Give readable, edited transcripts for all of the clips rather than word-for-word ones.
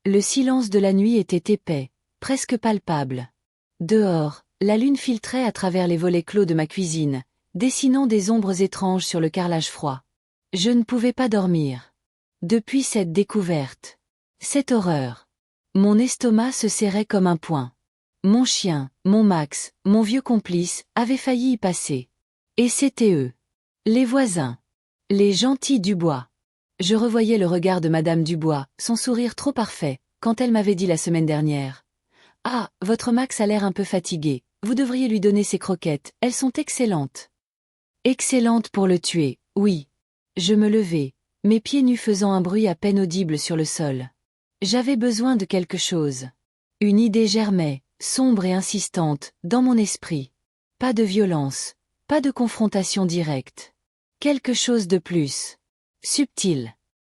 Le silence de la nuit était épais, presque palpable. Dehors, la lune filtrait à travers les volets clos de ma cuisine, dessinant des ombres étranges sur le carrelage froid. Je ne pouvais pas dormir. Depuis cette découverte. Cette horreur. Mon estomac se serrait comme un poing. Mon chien, mon Max, mon vieux complice, avaient failli y passer. Et c'étaient eux. Les voisins. Les gentils Dubois. Je revoyais le regard de Madame Dubois, son sourire trop parfait, quand elle m'avait dit la semaine dernière. « Ah, votre Max a l'air un peu fatigué, vous devriez lui donner ses croquettes, elles sont excellentes. » Excellentes pour le tuer, oui. Je me levai, mes pieds nus faisant un bruit à peine audible sur le sol. J'avais besoin de quelque chose. Une idée germait, sombre et insistante, dans mon esprit. Pas de violence, pas de confrontation directe. Quelque chose de plus. Subtil.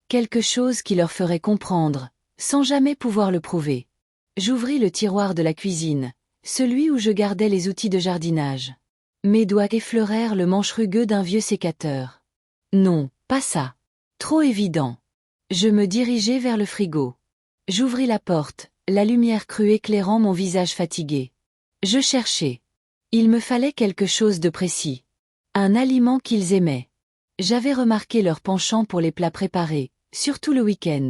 Quelque chose qui leur ferait comprendre, sans jamais pouvoir le prouver. J'ouvris le tiroir de la cuisine, celui où je gardais les outils de jardinage. Mes doigts effleurèrent le manche rugueux d'un vieux sécateur. Non, pas ça. Trop évident. Je me dirigeai vers le frigo. J'ouvris la porte, la lumière crue éclairant mon visage fatigué. Je cherchais. Il me fallait quelque chose de précis. Un aliment qu'ils aimaient. J'avais remarqué leur penchant pour les plats préparés, surtout le week-end.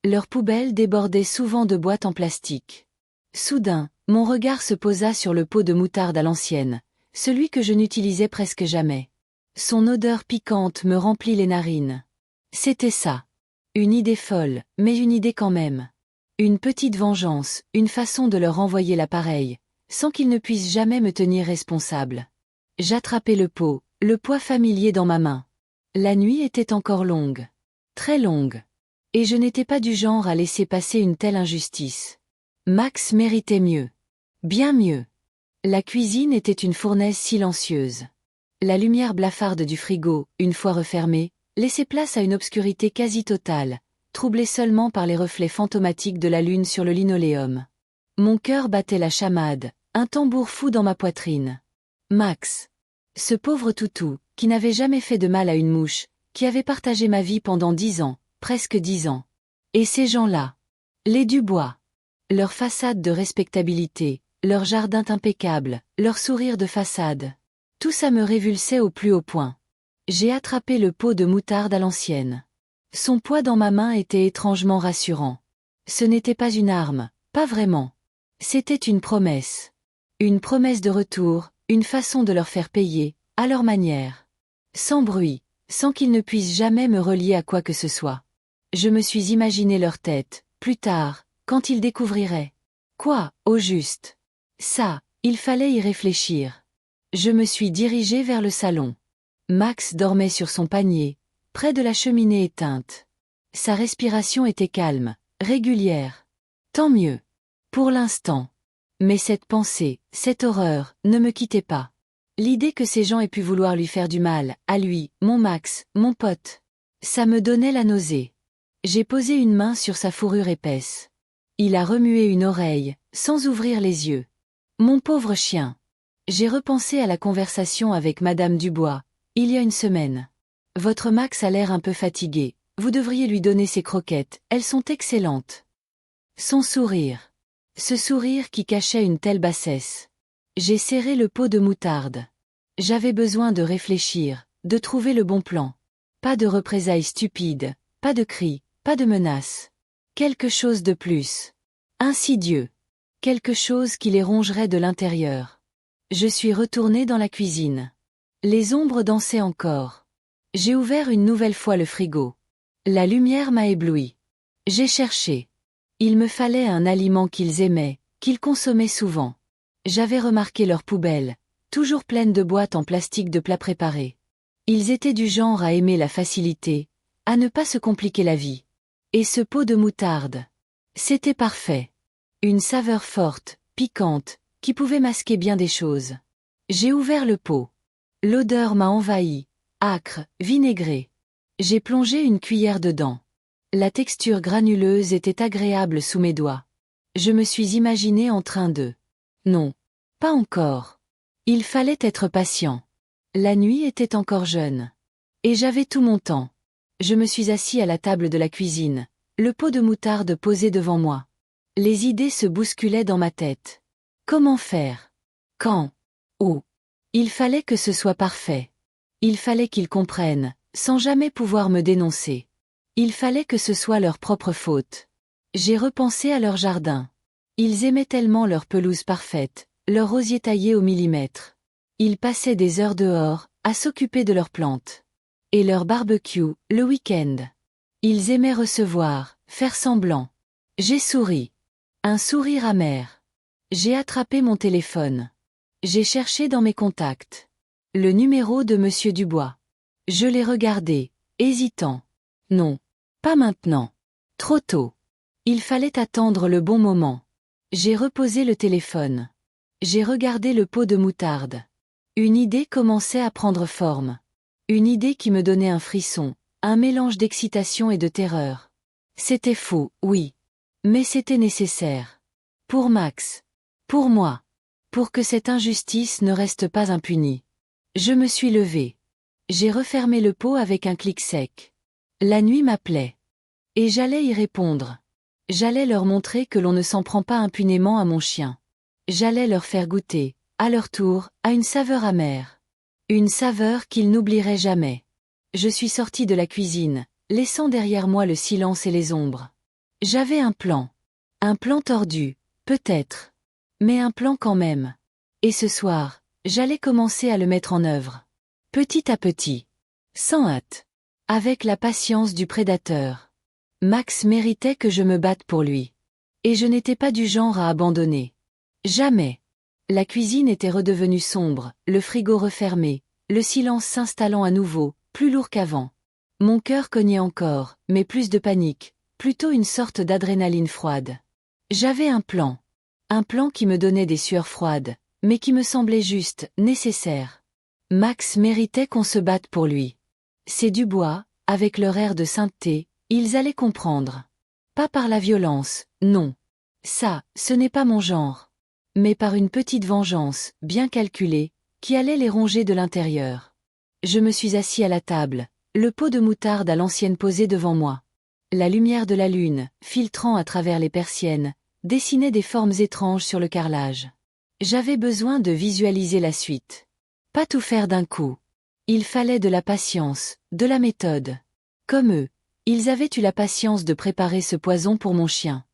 Leurs poubelles débordaient souvent de boîtes en plastique. Soudain, mon regard se posa sur le pot de moutarde à l'ancienne, celui que je n'utilisais presque jamais. Son odeur piquante me remplit les narines. C'était ça. Une idée folle, mais une idée quand même. Une petite vengeance, une façon de leur envoyer l'appareil, sans qu'ils ne puissent jamais me tenir responsable. J'attrapai le pot, le poids familier dans ma main. La nuit était encore longue. Très longue. Et je n'étais pas du genre à laisser passer une telle injustice. Max méritait mieux. Bien mieux. La cuisine était une fournaise silencieuse. La lumière blafarde du frigo, une fois refermée, laissait place à une obscurité quasi totale, troublée seulement par les reflets fantomatiques de la lune sur le linoléum. Mon cœur battait la chamade, un tambour fou dans ma poitrine. Max. Ce pauvre toutou, qui n'avait jamais fait de mal à une mouche, qui avait partagé ma vie pendant 10 ans, presque 10 ans. Et ces gens-là. Les Dubois. Leur façade de respectabilité, leur jardin impeccable, leur sourire de façade. Tout ça me révulsait au plus haut point. J'ai attrapé le pot de moutarde à l'ancienne. Son poids dans ma main était étrangement rassurant. Ce n'était pas une arme, pas vraiment. C'était une promesse. Une promesse de retour, une façon de leur faire payer, à leur manière. Sans bruit, sans qu'ils ne puissent jamais me relier à quoi que ce soit. Je me suis imaginé leur tête, plus tard, quand ils découvriraient. Quoi, au juste? Ça, il fallait y réfléchir. Je me suis dirigé vers le salon. Max dormait sur son panier, près de la cheminée éteinte. Sa respiration était calme, régulière. Tant mieux. Pour l'instant. Mais cette pensée, cette horreur, ne me quittait pas. L'idée que ces gens aient pu vouloir lui faire du mal, à lui, mon Max, mon pote. Ça me donnait la nausée. J'ai posé une main sur sa fourrure épaisse. Il a remué une oreille, sans ouvrir les yeux. Mon pauvre chien. J'ai repensé à la conversation avec Madame Dubois, il y a une semaine. Votre Max a l'air un peu fatigué, vous devriez lui donner ses croquettes, elles sont excellentes. Son sourire. Ce sourire qui cachait une telle bassesse. J'ai serré le pot de moutarde. J'avais besoin de réfléchir, de trouver le bon plan. Pas de représailles stupides, pas de cris, pas de menaces. Quelque chose de plus. Insidieux. Quelque chose qui les rongerait de l'intérieur. Je suis retourné dans la cuisine. Les ombres dansaient encore. J'ai ouvert une nouvelle fois le frigo. La lumière m'a ébloui. J'ai cherché. Il me fallait un aliment qu'ils aimaient, qu'ils consommaient souvent. J'avais remarqué leurs poubelles, toujours pleines de boîtes en plastique de plats préparés. Ils étaient du genre à aimer la facilité, à ne pas se compliquer la vie. Et ce pot de moutarde. C'était parfait. Une saveur forte, piquante, qui pouvait masquer bien des choses. J'ai ouvert le pot. L'odeur m'a envahi, âcre, vinaigrée. J'ai plongé une cuillère dedans. La texture granuleuse était agréable sous mes doigts. Je me suis imaginé en train de... Non, pas encore. Il fallait être patient. La nuit était encore jeune. Et j'avais tout mon temps. Je me suis assis à la table de la cuisine, le pot de moutarde posé devant moi. Les idées se bousculaient dans ma tête. Comment faire? Quand? Où? Il fallait que ce soit parfait. Il fallait qu'ils comprennent, sans jamais pouvoir me dénoncer. Il fallait que ce soit leur propre faute. J'ai repensé à leur jardin. Ils aimaient tellement leur pelouse parfaite, leur rosier taillé au millimètre. Ils passaient des heures dehors, à s'occuper de leurs plantes. Et leur barbecue, le week-end. Ils aimaient recevoir, faire semblant. J'ai souri. Un sourire amer. J'ai attrapé mon téléphone. J'ai cherché dans mes contacts. Le numéro de Monsieur Dubois. Je l'ai regardé, hésitant. Non. Pas maintenant. Trop tôt. Il fallait attendre le bon moment. J'ai reposé le téléphone. J'ai regardé le pot de moutarde. Une idée commençait à prendre forme. Une idée qui me donnait un frisson, un mélange d'excitation et de terreur. C'était fou, oui. Mais c'était nécessaire. Pour Max. Pour moi. Pour que cette injustice ne reste pas impunie. Je me suis levée. J'ai refermé le pot avec un clic sec. La nuit m'appelait. Et j'allais y répondre. J'allais leur montrer que l'on ne s'en prend pas impunément à mon chien. J'allais leur faire goûter, à leur tour, à une saveur amère. Une saveur qu'ils n'oublieraient jamais. Je suis sortie de la cuisine, laissant derrière moi le silence et les ombres. J'avais un plan. Un plan tordu, peut-être. Mais un plan quand même. Et ce soir, j'allais commencer à le mettre en œuvre. Petit à petit. Sans hâte. Avec la patience du prédateur. Max méritait que je me batte pour lui. Et je n'étais pas du genre à abandonner. Jamais. La cuisine était redevenue sombre, le frigo refermé, le silence s'installant à nouveau, plus lourd qu'avant. Mon cœur cognait encore, mais plus de panique, plutôt une sorte d'adrénaline froide. J'avais un plan. Un plan qui me donnait des sueurs froides, mais qui me semblait juste, nécessaire. Max méritait qu'on se batte pour lui. Ces Dubois, avec leur air de sainteté, ils allaient comprendre. Pas par la violence, non. Ça, ce n'est pas mon genre. Mais par une petite vengeance, bien calculée, qui allait les ronger de l'intérieur. Je me suis assis à la table, le pot de moutarde à l'ancienne posé devant moi. La lumière de la lune, filtrant à travers les persiennes, dessinait des formes étranges sur le carrelage. J'avais besoin de visualiser la suite. Pas tout faire d'un coup. Il fallait de la patience, de la méthode. Comme eux, ils avaient eu la patience de préparer ce poison pour mon chien.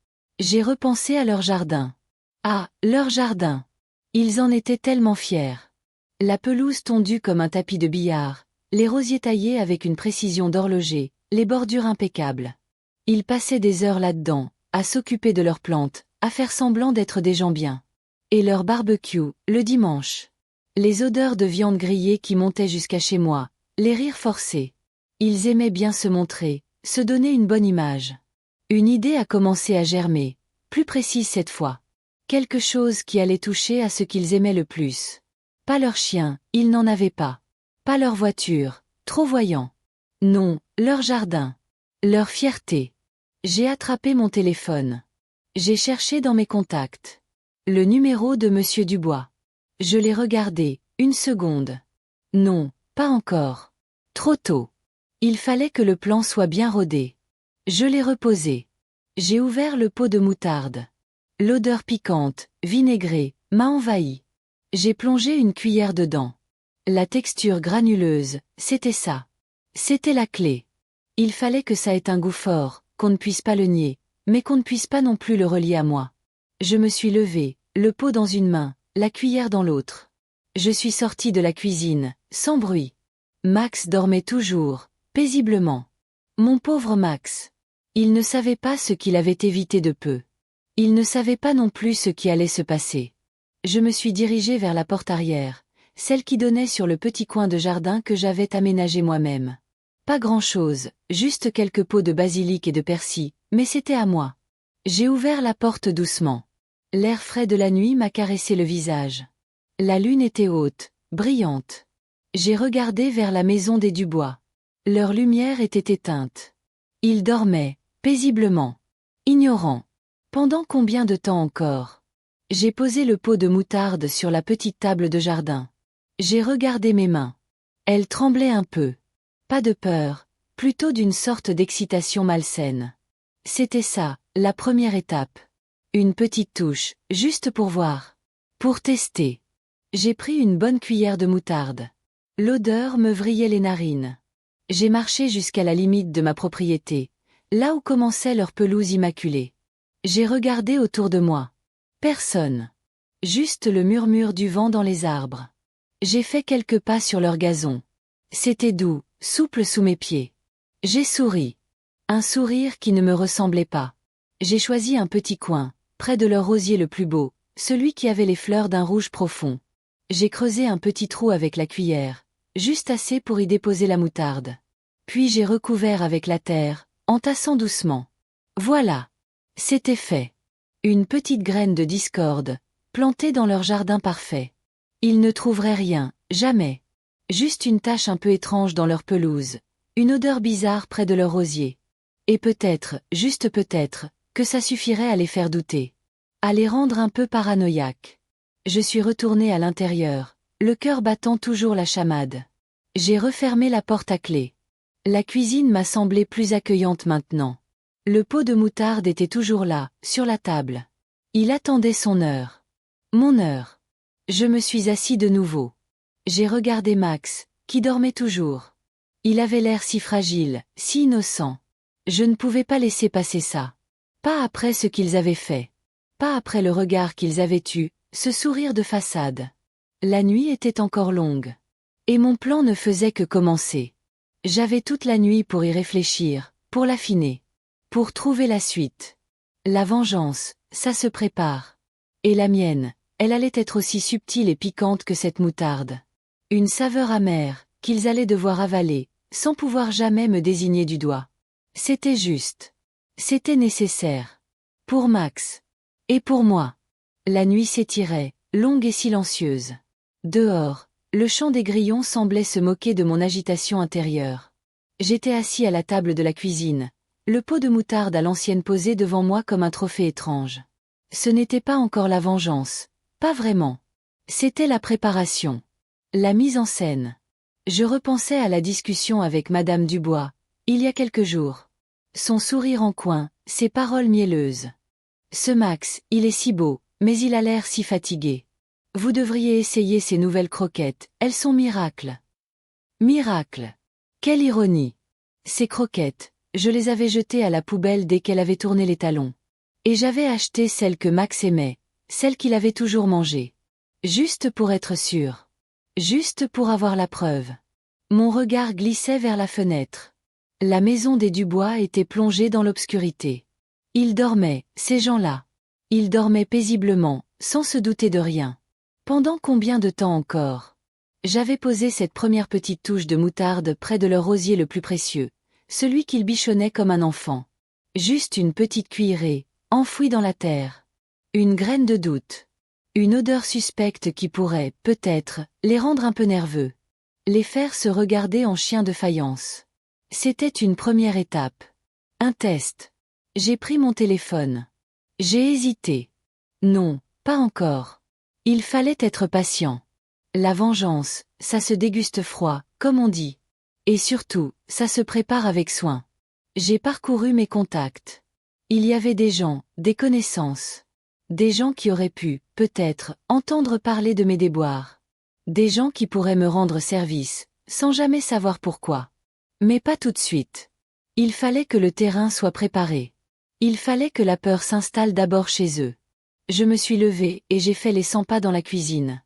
J'ai repensé à leur jardin. Ah, leur jardin. Ils en étaient tellement fiers. La pelouse tondue comme un tapis de billard, les rosiers taillés avec une précision d'horloger, les bordures impeccables. Ils passaient des heures là-dedans, à s'occuper de leurs plantes, à faire semblant d'être des gens bien. Et leur barbecue, le dimanche. Les odeurs de viande grillée qui montaient jusqu'à chez moi, les rires forcés. Ils aimaient bien se montrer, se donner une bonne image. Une idée a commencé à germer, plus précise cette fois. Quelque chose qui allait toucher à ce qu'ils aimaient le plus. Pas leur chien, ils n'en avaient pas. Pas leur voiture, trop voyant. Non, leur jardin. Leur fierté. J'ai attrapé mon téléphone. J'ai cherché dans mes contacts. Le numéro de Monsieur Dubois. Je l'ai regardé, une seconde. Non, pas encore. Trop tôt. Il fallait que le plan soit bien rodé. Je l'ai reposé. J'ai ouvert le pot de moutarde. L'odeur piquante, vinaigrée, m'a envahi. J'ai plongé une cuillère dedans. La texture granuleuse, c'était ça. C'était la clé. Il fallait que ça ait un goût fort, qu'on ne puisse pas le nier, mais qu'on ne puisse pas non plus le relier à moi. Je me suis levée, le pot dans une main, la cuillère dans l'autre. Je suis sortie de la cuisine, sans bruit. Max dormait toujours, paisiblement. Mon pauvre Max. Il ne savait pas ce qu'il avait évité de peu. Il ne savait pas non plus ce qui allait se passer. Je me suis dirigée vers la porte arrière, celle qui donnait sur le petit coin de jardin que j'avais aménagé moi-même. Pas grand-chose, juste quelques pots de basilic et de persil, mais c'était à moi. J'ai ouvert la porte doucement. L'air frais de la nuit m'a caressé le visage. La lune était haute, brillante. J'ai regardé vers la maison des Dubois. Leur lumière était éteinte. Ils dormaient, paisiblement. Ignorants. Pendant combien de temps encore? J'ai posé le pot de moutarde sur la petite table de jardin. J'ai regardé mes mains. Elles tremblaient un peu. Pas de peur, plutôt d'une sorte d'excitation malsaine. C'était ça, la première étape. Une petite touche, juste pour voir. Pour tester. J'ai pris une bonne cuillère de moutarde. L'odeur me vrillait les narines. J'ai marché jusqu'à la limite de ma propriété, là où commençait leur pelouse immaculée. J'ai regardé autour de moi. Personne. Juste le murmure du vent dans les arbres. J'ai fait quelques pas sur leur gazon. C'était doux, souple sous mes pieds. J'ai souri. Un sourire qui ne me ressemblait pas. J'ai choisi un petit coin, près de leur rosier le plus beau, celui qui avait les fleurs d'un rouge profond. J'ai creusé un petit trou avec la cuillère, juste assez pour y déposer la moutarde. Puis j'ai recouvert avec la terre, entassant doucement. Voilà. C'était fait. Une petite graine de discorde, plantée dans leur jardin parfait. Ils ne trouveraient rien, jamais. Juste une tache un peu étrange dans leur pelouse, une odeur bizarre près de leur rosier. Et peut-être, juste peut-être, que ça suffirait à les faire douter. À les rendre un peu paranoïaques. Je suis retournée à l'intérieur, le cœur battant toujours la chamade. J'ai refermé la porte à clé. La cuisine m'a semblé plus accueillante maintenant. Le pot de moutarde était toujours là, sur la table. Il attendait son heure. Mon heure. Je me suis assis de nouveau. J'ai regardé Max, qui dormait toujours. Il avait l'air si fragile, si innocent. Je ne pouvais pas laisser passer ça. Pas après ce qu'ils avaient fait. Pas après le regard qu'ils avaient eu, ce sourire de façade. La nuit était encore longue. Et mon plan ne faisait que commencer. J'avais toute la nuit pour y réfléchir, pour l'affiner. Pour trouver la suite. La vengeance, ça se prépare. Et la mienne, elle allait être aussi subtile et piquante que cette moutarde. Une saveur amère, qu'ils allaient devoir avaler, sans pouvoir jamais me désigner du doigt. C'était juste. C'était nécessaire. Pour Max. Et pour moi. La nuit s'étirait, longue et silencieuse. Dehors, le chant des grillons semblait se moquer de mon agitation intérieure. J'étais assis à la table de la cuisine, le pot de moutarde à l'ancienne posé devant moi comme un trophée étrange. Ce n'était pas encore la vengeance. Pas vraiment. C'était la préparation. La mise en scène. Je repensais à la discussion avec Madame Dubois, il y a quelques jours. Son sourire en coin, ses paroles mielleuses. Ce Max, il est si beau, mais il a l'air si fatigué. Vous devriez essayer ces nouvelles croquettes, elles sont miracles. Miracle. Quelle ironie. Ces croquettes, je les avais jetées à la poubelle dès qu'elle avait tourné les talons. Et j'avais acheté celles que Max aimait, celles qu'il avait toujours mangées. Juste pour être sûr. Juste pour avoir la preuve. Mon regard glissait vers la fenêtre. La maison des Dubois était plongée dans l'obscurité. Ils dormaient, ces gens-là. Ils dormaient paisiblement, sans se douter de rien. Pendant combien de temps encore? J'avais posé cette première petite touche de moutarde près de leur rosier le plus précieux, celui qu'ils bichonnaient comme un enfant. Juste une petite cuillerée, enfouie dans la terre. Une graine de doute. Une odeur suspecte qui pourrait, peut-être, les rendre un peu nerveux. Les faire se regarder en chien de faïence. C'était une première étape. Un test. J'ai pris mon téléphone. J'ai hésité. Non, pas encore. Il fallait être patient. La vengeance, ça se déguste froid, comme on dit. Et surtout, ça se prépare avec soin. J'ai parcouru mes contacts. Il y avait des gens, des connaissances. Des gens qui auraient pu, peut-être, entendre parler de mes déboires. Des gens qui pourraient me rendre service, sans jamais savoir pourquoi. Mais pas tout de suite. Il fallait que le terrain soit préparé. Il fallait que la peur s'installe d'abord chez eux. Je me suis levée et j'ai fait les 100 pas dans la cuisine.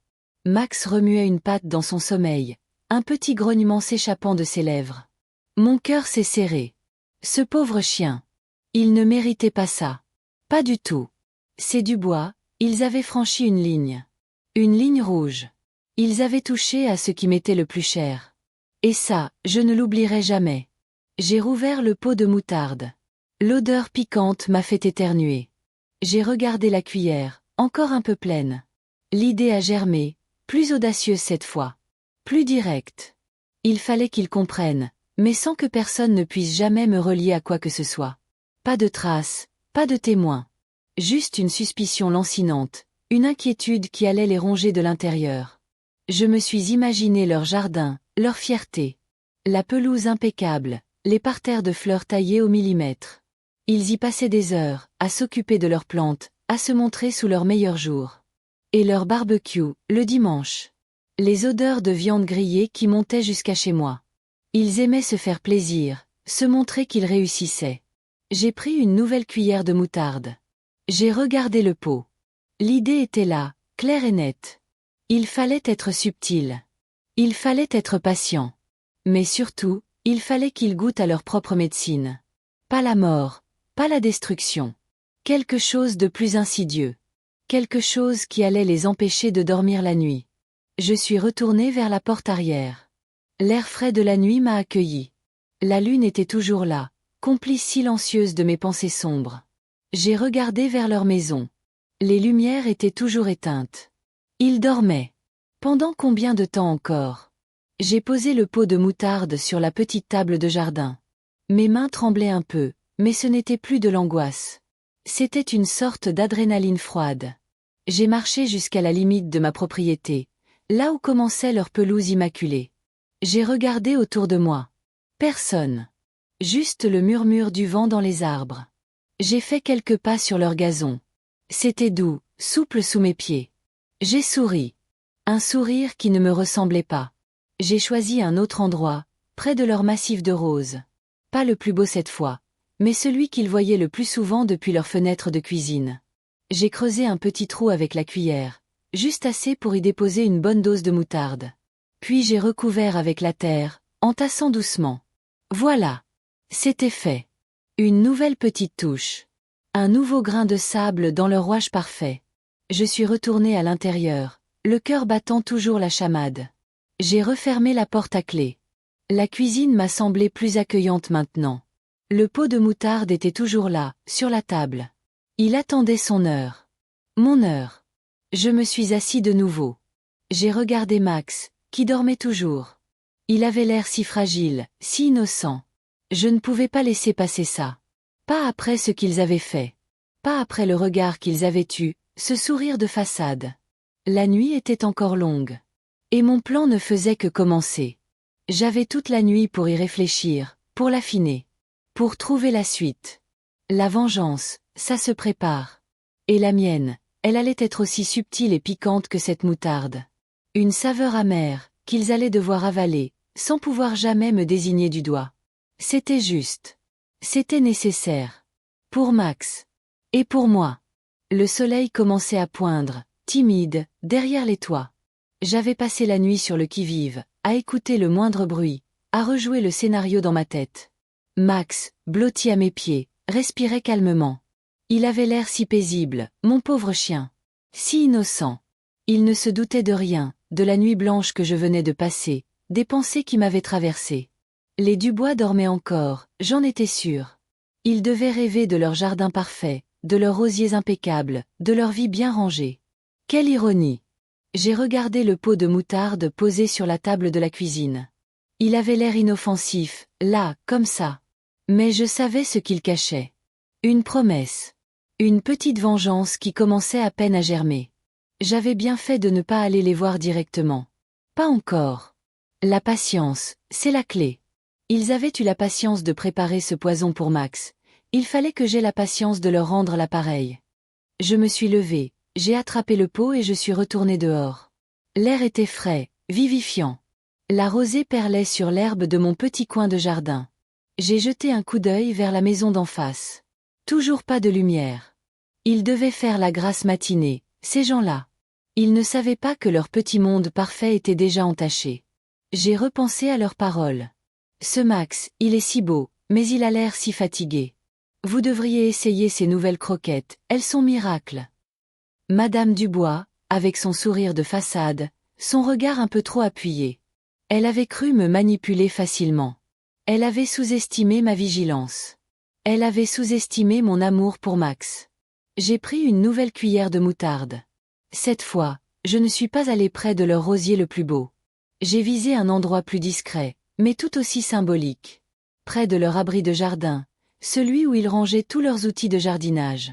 Max remuait une patte dans son sommeil, un petit grognement s'échappant de ses lèvres. Mon cœur s'est serré. Ce pauvre chien. Il ne méritait pas ça. Pas du tout. Ces Dubois, ils avaient franchi une ligne. Une ligne rouge. Ils avaient touché à ce qui m'était le plus cher. Et ça, je ne l'oublierai jamais. J'ai rouvert le pot de moutarde. L'odeur piquante m'a fait éternuer. J'ai regardé la cuillère, encore un peu pleine. L'idée a germé, plus audacieuse cette fois. Plus directe. Il fallait qu'ils comprennent, mais sans que personne ne puisse jamais me relier à quoi que ce soit. Pas de traces, pas de témoins. Juste une suspicion lancinante, une inquiétude qui allait les ronger de l'intérieur. Je me suis imaginé leur jardin, leur fierté. La pelouse impeccable, les parterres de fleurs taillées au millimètre. Ils y passaient des heures, à s'occuper de leurs plantes, à se montrer sous leur meilleur jour. Et leur barbecue, le dimanche. Les odeurs de viande grillée qui montaient jusqu'à chez moi. Ils aimaient se faire plaisir, se montrer qu'ils réussissaient. J'ai pris une nouvelle cuillère de moutarde. J'ai regardé le pot. L'idée était là, claire et nette. Il fallait être subtil. Il fallait être patient. Mais surtout, il fallait qu'ils goûtent à leur propre médecine. Pas la mort, pas la destruction. Quelque chose de plus insidieux. Quelque chose qui allait les empêcher de dormir la nuit. Je suis retourné vers la porte arrière. L'air frais de la nuit m'a accueilli. La lune était toujours là, complice silencieuse de mes pensées sombres. J'ai regardé vers leur maison. Les lumières étaient toujours éteintes. Ils dormaient. Pendant combien de temps encore? J'ai posé le pot de moutarde sur la petite table de jardin. Mes mains tremblaient un peu, mais ce n'était plus de l'angoisse. C'était une sorte d'adrénaline froide. J'ai marché jusqu'à la limite de ma propriété, là où commençait leur pelouse immaculée. J'ai regardé autour de moi. Personne. Juste le murmure du vent dans les arbres. J'ai fait quelques pas sur leur gazon. C'était doux, souple sous mes pieds. J'ai souri. Un sourire qui ne me ressemblait pas. J'ai choisi un autre endroit, près de leur massif de roses. Pas le plus beau cette fois, mais celui qu'ils voyaient le plus souvent depuis leur fenêtre de cuisine. J'ai creusé un petit trou avec la cuillère, juste assez pour y déposer une bonne dose de moutarde. Puis j'ai recouvert avec la terre, entassant doucement. Voilà. C'était fait. Une nouvelle petite touche. Un nouveau grain de sable dans le rouage parfait. Je suis retourné à l'intérieur, le cœur battant toujours la chamade. J'ai refermé la porte à clé. La cuisine m'a semblé plus accueillante maintenant. Le pot de moutarde était toujours là, sur la table. Il attendait son heure. Mon heure. Je me suis assis de nouveau. J'ai regardé Max, qui dormait toujours. Il avait l'air si fragile, si innocent. Je ne pouvais pas laisser passer ça. Pas après ce qu'ils avaient fait. Pas après le regard qu'ils avaient eu, ce sourire de façade. La nuit était encore longue. Et mon plan ne faisait que commencer. J'avais toute la nuit pour y réfléchir, pour l'affiner. Pour trouver la suite. La vengeance, ça se prépare. Et la mienne, elle allait être aussi subtile et piquante que cette moutarde. Une saveur amère, qu'ils allaient devoir avaler, sans pouvoir jamais me désigner du doigt. C'était juste. C'était nécessaire. Pour Max. Et pour moi. Le soleil commençait à poindre, timide, derrière les toits. J'avais passé la nuit sur le qui-vive, à écouter le moindre bruit, à rejouer le scénario dans ma tête. Max, blotti à mes pieds, respirait calmement. Il avait l'air si paisible, mon pauvre chien. Si innocent. Il ne se doutait de rien, de la nuit blanche que je venais de passer, des pensées qui m'avaient traversé. Les Dubois dormaient encore, j'en étais sûre. Ils devaient rêver de leur jardin parfait, de leurs rosiers impeccables, de leur vie bien rangée. Quelle ironie! J'ai regardé le pot de moutarde posé sur la table de la cuisine. Il avait l'air inoffensif, là, comme ça. Mais je savais ce qu'il cachait. Une promesse. Une petite vengeance qui commençait à peine à germer. J'avais bien fait de ne pas aller les voir directement. Pas encore. La patience, c'est la clé. Ils avaient eu la patience de préparer ce poison pour Max. Il fallait que j'aie la patience de leur rendre l'appareil. Je me suis levée, j'ai attrapé le pot et je suis retournée dehors. L'air était frais, vivifiant. La rosée perlait sur l'herbe de mon petit coin de jardin. J'ai jeté un coup d'œil vers la maison d'en face. Toujours pas de lumière. Ils devaient faire la grasse matinée, ces gens-là. Ils ne savaient pas que leur petit monde parfait était déjà entaché. J'ai repensé à leurs paroles. Ce Max, il est si beau, mais il a l'air si fatigué. Vous devriez essayer ces nouvelles croquettes, elles sont miracles. Madame Dubois, avec son sourire de façade, son regard un peu trop appuyé. Elle avait cru me manipuler facilement. Elle avait sous-estimé ma vigilance. Elle avait sous-estimé mon amour pour Max. J'ai pris une nouvelle cuillère de moutarde. Cette fois, je ne suis pas allé près de leur rosier le plus beau. J'ai visé un endroit plus discret, mais tout aussi symbolique. Près de leur abri de jardin, celui où ils rangeaient tous leurs outils de jardinage.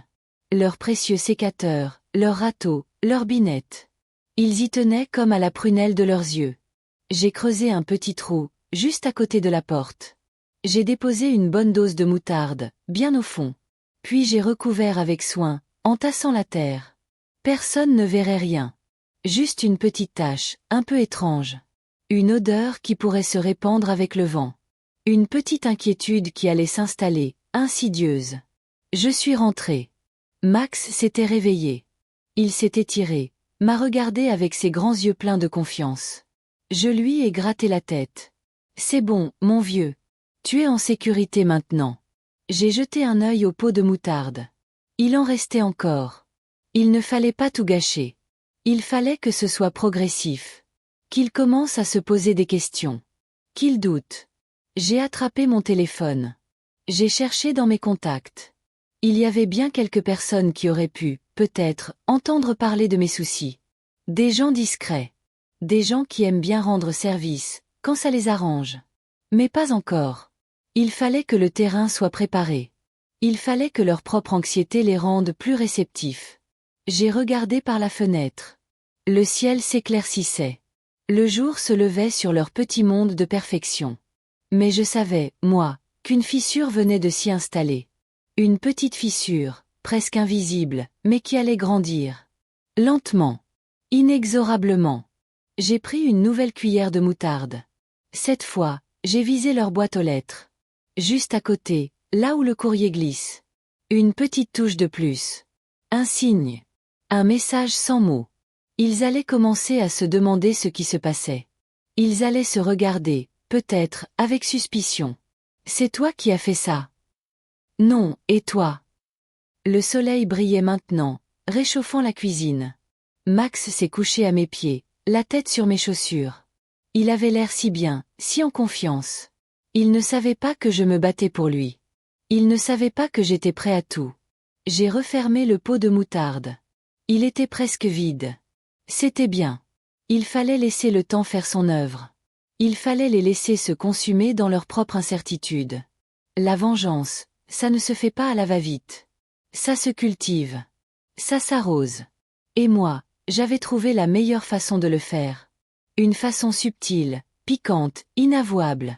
Leurs précieux sécateurs, leurs râteaux, leurs binettes. Ils y tenaient comme à la prunelle de leurs yeux. J'ai creusé un petit trou, juste à côté de la porte. J'ai déposé une bonne dose de moutarde, bien au fond. Puis j'ai recouvert avec soin, entassant la terre. Personne ne verrait rien. Juste une petite tache, un peu étrange. Une odeur qui pourrait se répandre avec le vent. Une petite inquiétude qui allait s'installer, insidieuse. Je suis rentré. Max s'était réveillé. Il s'est étiré, m'a regardé avec ses grands yeux pleins de confiance. Je lui ai gratté la tête. C'est bon, mon vieux. Tu es en sécurité maintenant. J'ai jeté un œil au pot de moutarde. Il en restait encore. Il ne fallait pas tout gâcher. Il fallait que ce soit progressif. Qu'il commence à se poser des questions. Qu'il doute. J'ai attrapé mon téléphone. J'ai cherché dans mes contacts. Il y avait bien quelques personnes qui auraient pu, peut-être, entendre parler de mes soucis. Des gens discrets. Des gens qui aiment bien rendre service, quand ça les arrange. Mais pas encore. Il fallait que le terrain soit préparé. Il fallait que leur propre anxiété les rende plus réceptifs. J'ai regardé par la fenêtre. Le ciel s'éclaircissait. Le jour se levait sur leur petit monde de perfection. Mais je savais, moi, qu'une fissure venait de s'y installer. Une petite fissure, presque invisible, mais qui allait grandir. Lentement. Inexorablement. J'ai pris une nouvelle cuillère de moutarde. Cette fois, j'ai visé leur boîte aux lettres. Juste à côté, là où le courrier glisse. Une petite touche de plus. Un signe. Un message sans mots. Ils allaient commencer à se demander ce qui se passait. Ils allaient se regarder, peut-être, avec suspicion. C'est toi qui as fait ça. Non, et toi? Le soleil brillait maintenant, réchauffant la cuisine. Max s'est couché à mes pieds, la tête sur mes chaussures. Il avait l'air si bien, si en confiance. Il ne savait pas que je me battais pour lui. Il ne savait pas que j'étais prêt à tout. J'ai refermé le pot de moutarde. Il était presque vide. C'était bien. Il fallait laisser le temps faire son œuvre. Il fallait les laisser se consumer dans leur propre incertitude. La vengeance, ça ne se fait pas à la va-vite. Ça se cultive. Ça s'arrose. Et moi, j'avais trouvé la meilleure façon de le faire. Une façon subtile, piquante, inavouable.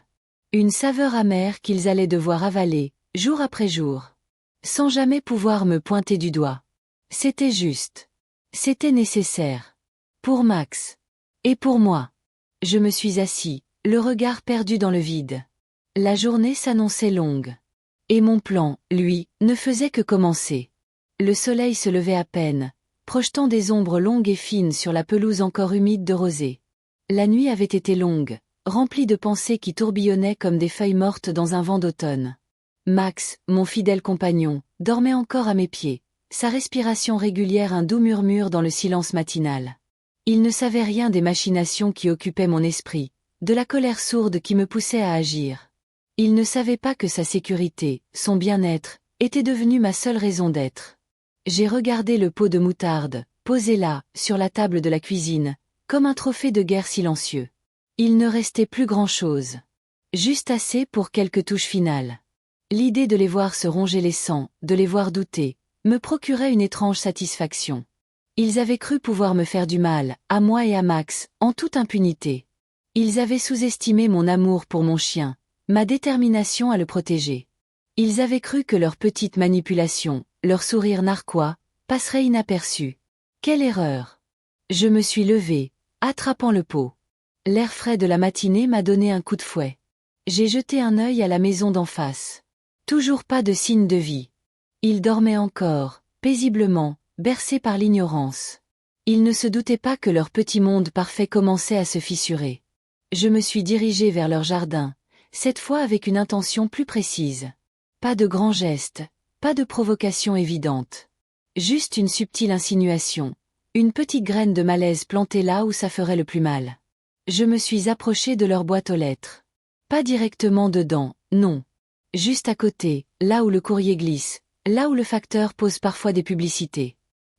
Une saveur amère qu'ils allaient devoir avaler, jour après jour. Sans jamais pouvoir me pointer du doigt. C'était juste. C'était nécessaire. Pour Max. Et pour moi. Je me suis assis, le regard perdu dans le vide. La journée s'annonçait longue. Et mon plan, lui, ne faisait que commencer. Le soleil se levait à peine, projetant des ombres longues et fines sur la pelouse encore humide de rosée. La nuit avait été longue, remplie de pensées qui tourbillonnaient comme des feuilles mortes dans un vent d'automne. Max, mon fidèle compagnon, dormait encore à mes pieds, sa respiration régulière un doux murmure dans le silence matinal. Il ne savait rien des machinations qui occupaient mon esprit, de la colère sourde qui me poussait à agir. Il ne savait pas que sa sécurité, son bien-être, était devenu ma seule raison d'être. J'ai regardé le pot de moutarde, posé là, sur la table de la cuisine, comme un trophée de guerre silencieux. Il ne restait plus grand-chose. Juste assez pour quelques touches finales. L'idée de les voir se ronger les sangs, de les voir douter, me procurait une étrange satisfaction. Ils avaient cru pouvoir me faire du mal, à moi et à Max, en toute impunité. Ils avaient sous-estimé mon amour pour mon chien, ma détermination à le protéger. Ils avaient cru que leur petite manipulation, leur sourire narquois, passerait inaperçu. Quelle erreur! Je me suis levé, attrapant le pot. L'air frais de la matinée m'a donné un coup de fouet. J'ai jeté un œil à la maison d'en face. Toujours pas de signe de vie. Ils dormaient encore, paisiblement, bercés par l'ignorance. Ils ne se doutaient pas que leur petit monde parfait commençait à se fissurer. Je me suis dirigé vers leur jardin, cette fois avec une intention plus précise. Pas de grands gestes, pas de provocation évidente. Juste une subtile insinuation, une petite graine de malaise plantée là où ça ferait le plus mal. Je me suis approché de leur boîte aux lettres. Pas directement dedans, non. Juste à côté, là où le courrier glisse, là où le facteur pose parfois des publicités.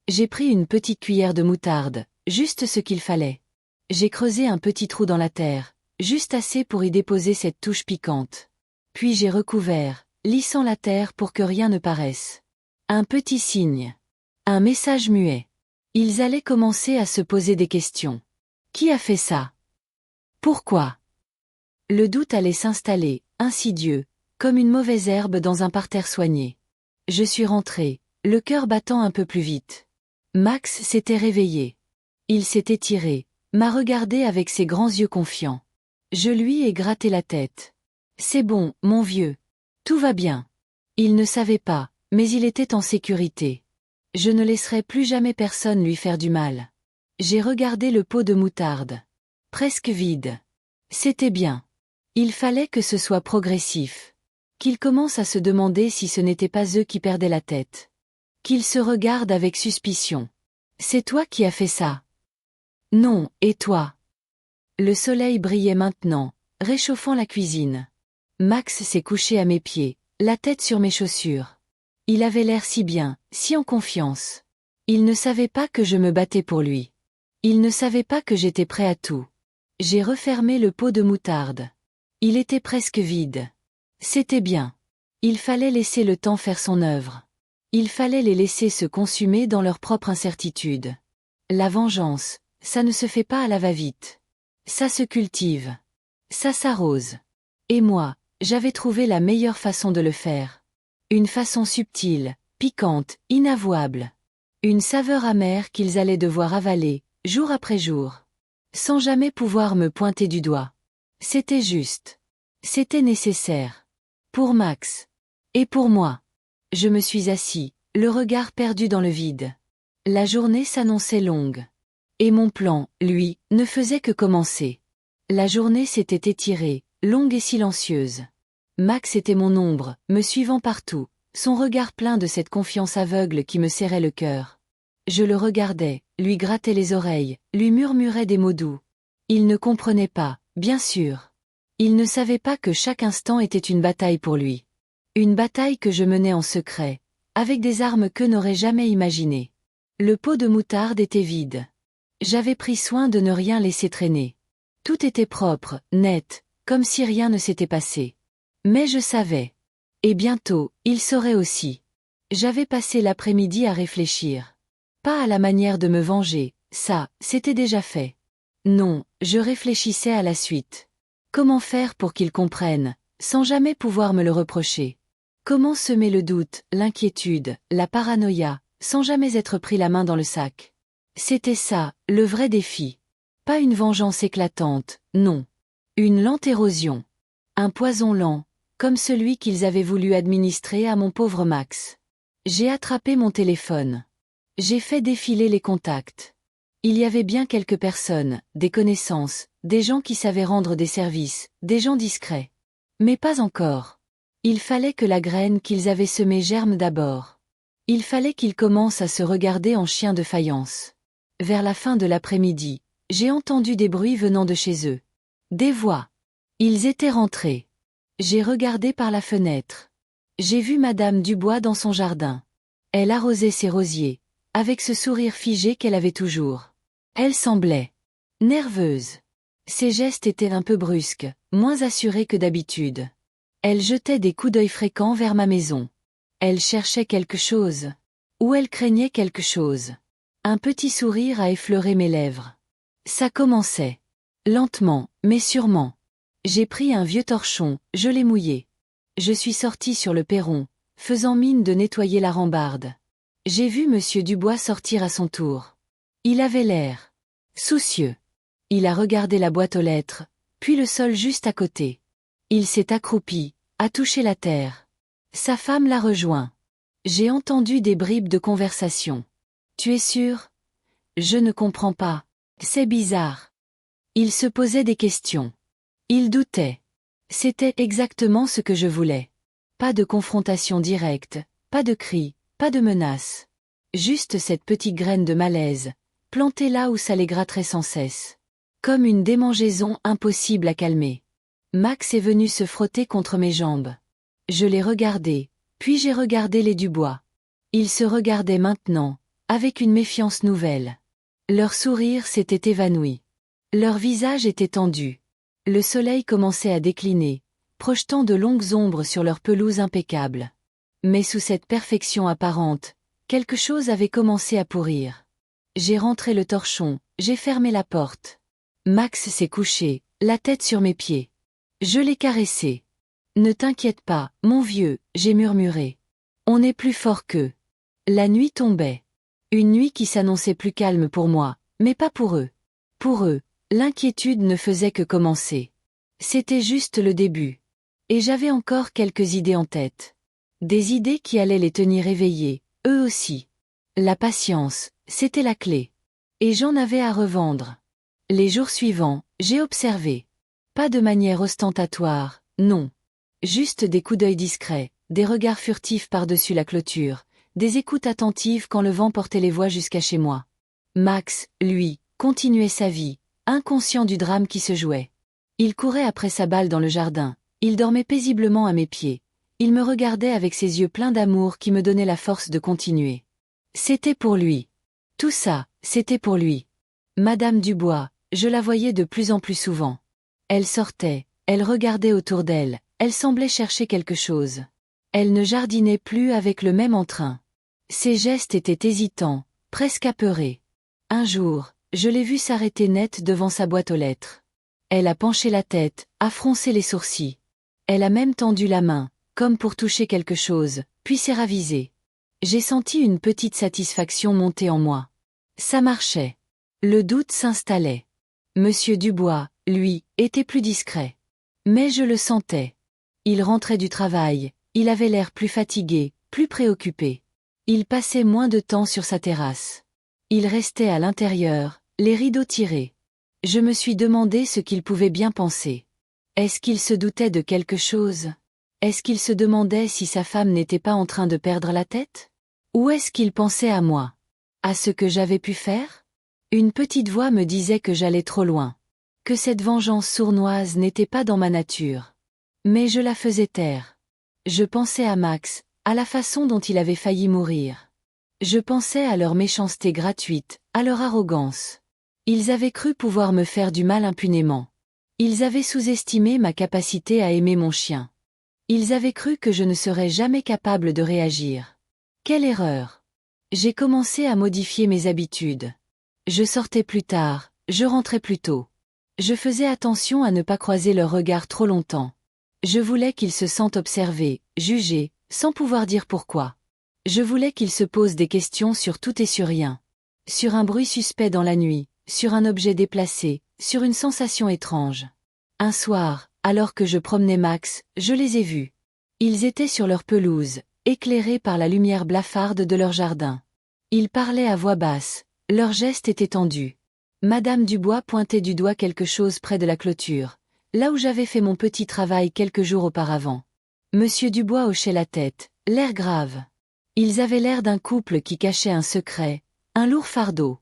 J'ai pris une petite cuillère de moutarde, juste ce qu'il fallait. J'ai creusé un petit trou dans la terre, juste assez pour y déposer cette touche piquante. Puis j'ai recouvert, lissant la terre pour que rien ne paraisse. Un petit signe. Un message muet. Ils allaient commencer à se poser des questions. Qui a fait ça? Pourquoi? Le doute allait s'installer, insidieux, comme une mauvaise herbe dans un parterre soigné. Je suis rentré, le cœur battant un peu plus vite. Max s'était réveillé. Il s'est étiré, m'a regardé avec ses grands yeux confiants. Je lui ai gratté la tête. C'est bon, mon vieux. Tout va bien. Il ne savait pas, mais il était en sécurité. Je ne laisserai plus jamais personne lui faire du mal. J'ai regardé le pot de moutarde. Presque vide. C'était bien. Il fallait que ce soit progressif. Qu'il commence à se demander si ce n'était pas eux qui perdaient la tête. Qu'il se regarde avec suspicion. C'est toi qui as fait ça. Non, et toi? Le soleil brillait maintenant, réchauffant la cuisine. Max s'est couché à mes pieds, la tête sur mes chaussures. Il avait l'air si bien, si en confiance. Il ne savait pas que je me battais pour lui. Il ne savait pas que j'étais prêt à tout. J'ai refermé le pot de moutarde. Il était presque vide. C'était bien. Il fallait laisser le temps faire son œuvre. Il fallait les laisser se consumer dans leur propre incertitude. La vengeance, ça ne se fait pas à la va-vite. Ça se cultive. Ça s'arrose. Et moi, j'avais trouvé la meilleure façon de le faire. Une façon subtile, piquante, inavouable. Une saveur amère qu'ils allaient devoir avaler, jour après jour. Sans jamais pouvoir me pointer du doigt. C'était juste. C'était nécessaire. Pour Max. Et pour moi. Je me suis assis, le regard perdu dans le vide. La journée s'annonçait longue. Et mon plan, lui, ne faisait que commencer. La journée s'était étirée, longue et silencieuse. Max était mon ombre, me suivant partout, son regard plein de cette confiance aveugle qui me serrait le cœur. Je le regardais, lui grattais les oreilles, lui murmurais des mots doux. Il ne comprenait pas, bien sûr. Il ne savait pas que chaque instant était une bataille pour lui. Une bataille que je menais en secret, avec des armes qu'eux n'auraient jamais imaginées. Le pot de moutarde était vide. J'avais pris soin de ne rien laisser traîner. Tout était propre, net, comme si rien ne s'était passé. Mais je savais. Et bientôt, il saurait aussi. J'avais passé l'après-midi à réfléchir. Pas à la manière de me venger, ça, c'était déjà fait. Non, je réfléchissais à la suite. Comment faire pour qu'il comprenne, sans jamais pouvoir me le reprocher? Comment semer le doute, l'inquiétude, la paranoïa, sans jamais être pris la main dans le sac? C'était ça, le vrai défi. Pas une vengeance éclatante, non. Une lente érosion. Un poison lent, comme celui qu'ils avaient voulu administrer à mon pauvre Max. J'ai attrapé mon téléphone. J'ai fait défiler les contacts. Il y avait bien quelques personnes, des connaissances, des gens qui savaient rendre des services, des gens discrets. Mais pas encore. Il fallait que la graine qu'ils avaient semée germe d'abord. Il fallait qu'ils commencent à se regarder en chiens de faïence. Vers la fin de l'après-midi, j'ai entendu des bruits venant de chez eux. Des voix. Ils étaient rentrés. J'ai regardé par la fenêtre. J'ai vu Madame Dubois dans son jardin. Elle arrosait ses rosiers, avec ce sourire figé qu'elle avait toujours. Elle semblait nerveuse. Ses gestes étaient un peu brusques, moins assurés que d'habitude. Elle jetait des coups d'œil fréquents vers ma maison. Elle cherchait quelque chose. Ou elle craignait quelque chose. Un petit sourire a effleuré mes lèvres. Ça commençait. Lentement, mais sûrement. J'ai pris un vieux torchon, je l'ai mouillé. Je suis sorti sur le perron, faisant mine de nettoyer la rambarde. J'ai vu Monsieur Dubois sortir à son tour. Il avait l'air soucieux. Il a regardé la boîte aux lettres, puis le sol juste à côté. Il s'est accroupi, a touché la terre. Sa femme l'a rejoint. J'ai entendu des bribes de conversation. Tu es sûr? Je ne comprends pas. C'est bizarre. Il se posait des questions. Il doutait. C'était exactement ce que je voulais. Pas de confrontation directe, pas de cris, pas de menaces. Juste cette petite graine de malaise, plantée là où ça les gratterait sans cesse. Comme une démangeaison impossible à calmer. Max est venu se frotter contre mes jambes. Je l'ai regardé, puis j'ai regardé les Dubois. Ils se regardaient maintenant, avec une méfiance nouvelle. Leur sourire s'était évanoui. Leur visage était tendu. Le soleil commençait à décliner, projetant de longues ombres sur leur pelouse impeccable. Mais sous cette perfection apparente, quelque chose avait commencé à pourrir. J'ai rentré le torchon, j'ai fermé la porte. Max s'est couché, la tête sur mes pieds. Je l'ai caressé. Ne t'inquiète pas, mon vieux, j'ai murmuré. On n'est plus fort qu'eux. La nuit tombait. Une nuit qui s'annonçait plus calme pour moi, mais pas pour eux. Pour eux, l'inquiétude ne faisait que commencer. C'était juste le début. Et j'avais encore quelques idées en tête. Des idées qui allaient les tenir éveillés, eux aussi. La patience, c'était la clé. Et j'en avais à revendre. Les jours suivants, j'ai observé. Pas de manière ostentatoire, non. Juste des coups d'œil discrets, des regards furtifs par-dessus la clôture, des écoutes attentives quand le vent portait les voix jusqu'à chez moi. Max, lui, continuait sa vie, inconscient du drame qui se jouait. Il courait après sa balle dans le jardin, il dormait paisiblement à mes pieds, il me regardait avec ses yeux pleins d'amour qui me donnaient la force de continuer. C'était pour lui. Tout ça, c'était pour lui. Madame Dubois, je la voyais de plus en plus souvent. Elle sortait, elle regardait autour d'elle, elle semblait chercher quelque chose. Elle ne jardinait plus avec le même entrain. Ses gestes étaient hésitants, presque apeurés. Un jour, je l'ai vue s'arrêter net devant sa boîte aux lettres. Elle a penché la tête, a froncé les sourcils. Elle a même tendu la main, comme pour toucher quelque chose, puis s'est ravisée. J'ai senti une petite satisfaction monter en moi. Ça marchait. Le doute s'installait. Monsieur Dubois, lui, était plus discret. Mais je le sentais. Il rentrait du travail, il avait l'air plus fatigué, plus préoccupé. Il passait moins de temps sur sa terrasse. Il restait à l'intérieur, les rideaux tirés. Je me suis demandé ce qu'il pouvait bien penser. Est-ce qu'il se doutait de quelque chose? Est-ce qu'il se demandait si sa femme n'était pas en train de perdre la tête? Ou est-ce qu'il pensait à moi? À ce que j'avais pu faire? Une petite voix me disait que j'allais trop loin. Que cette vengeance sournoise n'était pas dans ma nature. Mais je la faisais taire. Je pensais à Max, à la façon dont il avait failli mourir. Je pensais à leur méchanceté gratuite, à leur arrogance. Ils avaient cru pouvoir me faire du mal impunément. Ils avaient sous-estimé ma capacité à aimer mon chien. Ils avaient cru que je ne serais jamais capable de réagir. Quelle erreur! J'ai commencé à modifier mes habitudes. Je sortais plus tard, je rentrais plus tôt. Je faisais attention à ne pas croiser leurs regards trop longtemps. Je voulais qu'ils se sentent observés, jugés, sans pouvoir dire pourquoi. Je voulais qu'ils se posent des questions sur tout et sur rien. Sur un bruit suspect dans la nuit, sur un objet déplacé, sur une sensation étrange. Un soir, alors que je promenais Max, je les ai vus. Ils étaient sur leur pelouse, éclairés par la lumière blafarde de leur jardin. Ils parlaient à voix basse, leurs gestes étaient tendus. Madame Dubois pointait du doigt quelque chose près de la clôture, là où j'avais fait mon petit travail quelques jours auparavant. Monsieur Dubois hochait la tête, l'air grave. Ils avaient l'air d'un couple qui cachait un secret, un lourd fardeau.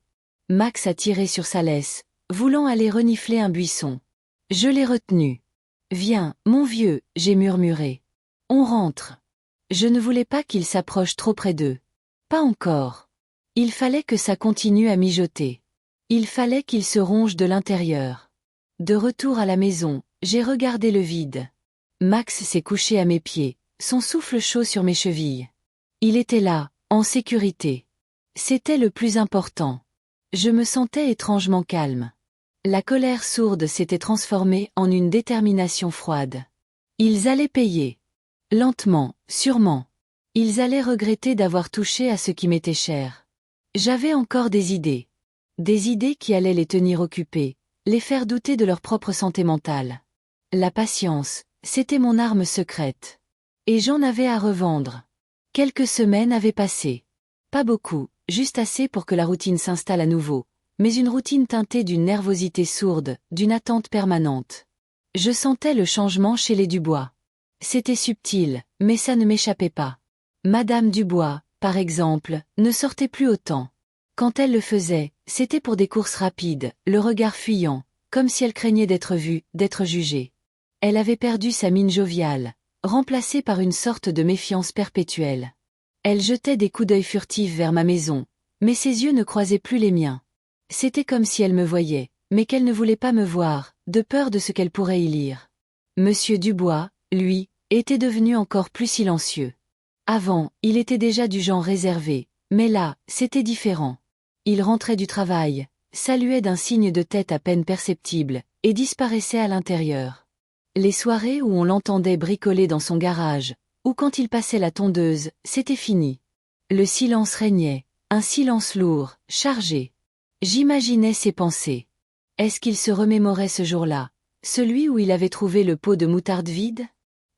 Max a tiré sur sa laisse, voulant aller renifler un buisson. Je l'ai retenu. « Viens, mon vieux », j'ai murmuré. « On rentre. » Je ne voulais pas qu'il s'approche trop près d'eux. Pas encore. Il fallait que ça continue à mijoter. Il fallait qu'il se ronge de l'intérieur. De retour à la maison, j'ai regardé le vide. Max s'est couché à mes pieds, son souffle chaud sur mes chevilles. Il était là, en sécurité. C'était le plus important. Je me sentais étrangement calme. La colère sourde s'était transformée en une détermination froide. Ils allaient payer. Lentement, sûrement. Ils allaient regretter d'avoir touché à ce qui m'était cher. J'avais encore des idées. Des idées qui allaient les tenir occupés, les faire douter de leur propre santé mentale. La patience, c'était mon arme secrète. Et j'en avais à revendre. Quelques semaines avaient passé. Pas beaucoup, juste assez pour que la routine s'installe à nouveau, mais une routine teintée d'une nervosité sourde, d'une attente permanente. Je sentais le changement chez les Dubois. C'était subtil, mais ça ne m'échappait pas. Madame Dubois, par exemple, ne sortait plus autant. Quand elle le faisait, c'était pour des courses rapides, le regard fuyant, comme si elle craignait d'être vue, d'être jugée. Elle avait perdu sa mine joviale, remplacée par une sorte de méfiance perpétuelle. Elle jetait des coups d'œil furtifs vers ma maison, mais ses yeux ne croisaient plus les miens. C'était comme si elle me voyait, mais qu'elle ne voulait pas me voir, de peur de ce qu'elle pourrait y lire. Monsieur Dubois, lui, était devenu encore plus silencieux. Avant, il était déjà du genre réservé, mais là, c'était différent. Il rentrait du travail, saluait d'un signe de tête à peine perceptible, et disparaissait à l'intérieur. Les soirées où on l'entendait bricoler dans son garage, ou quand il passait la tondeuse, c'était fini. Le silence régnait, un silence lourd, chargé. J'imaginais ses pensées. Est-ce qu'il se remémorait ce jour-là, celui où il avait trouvé le pot de moutarde vide?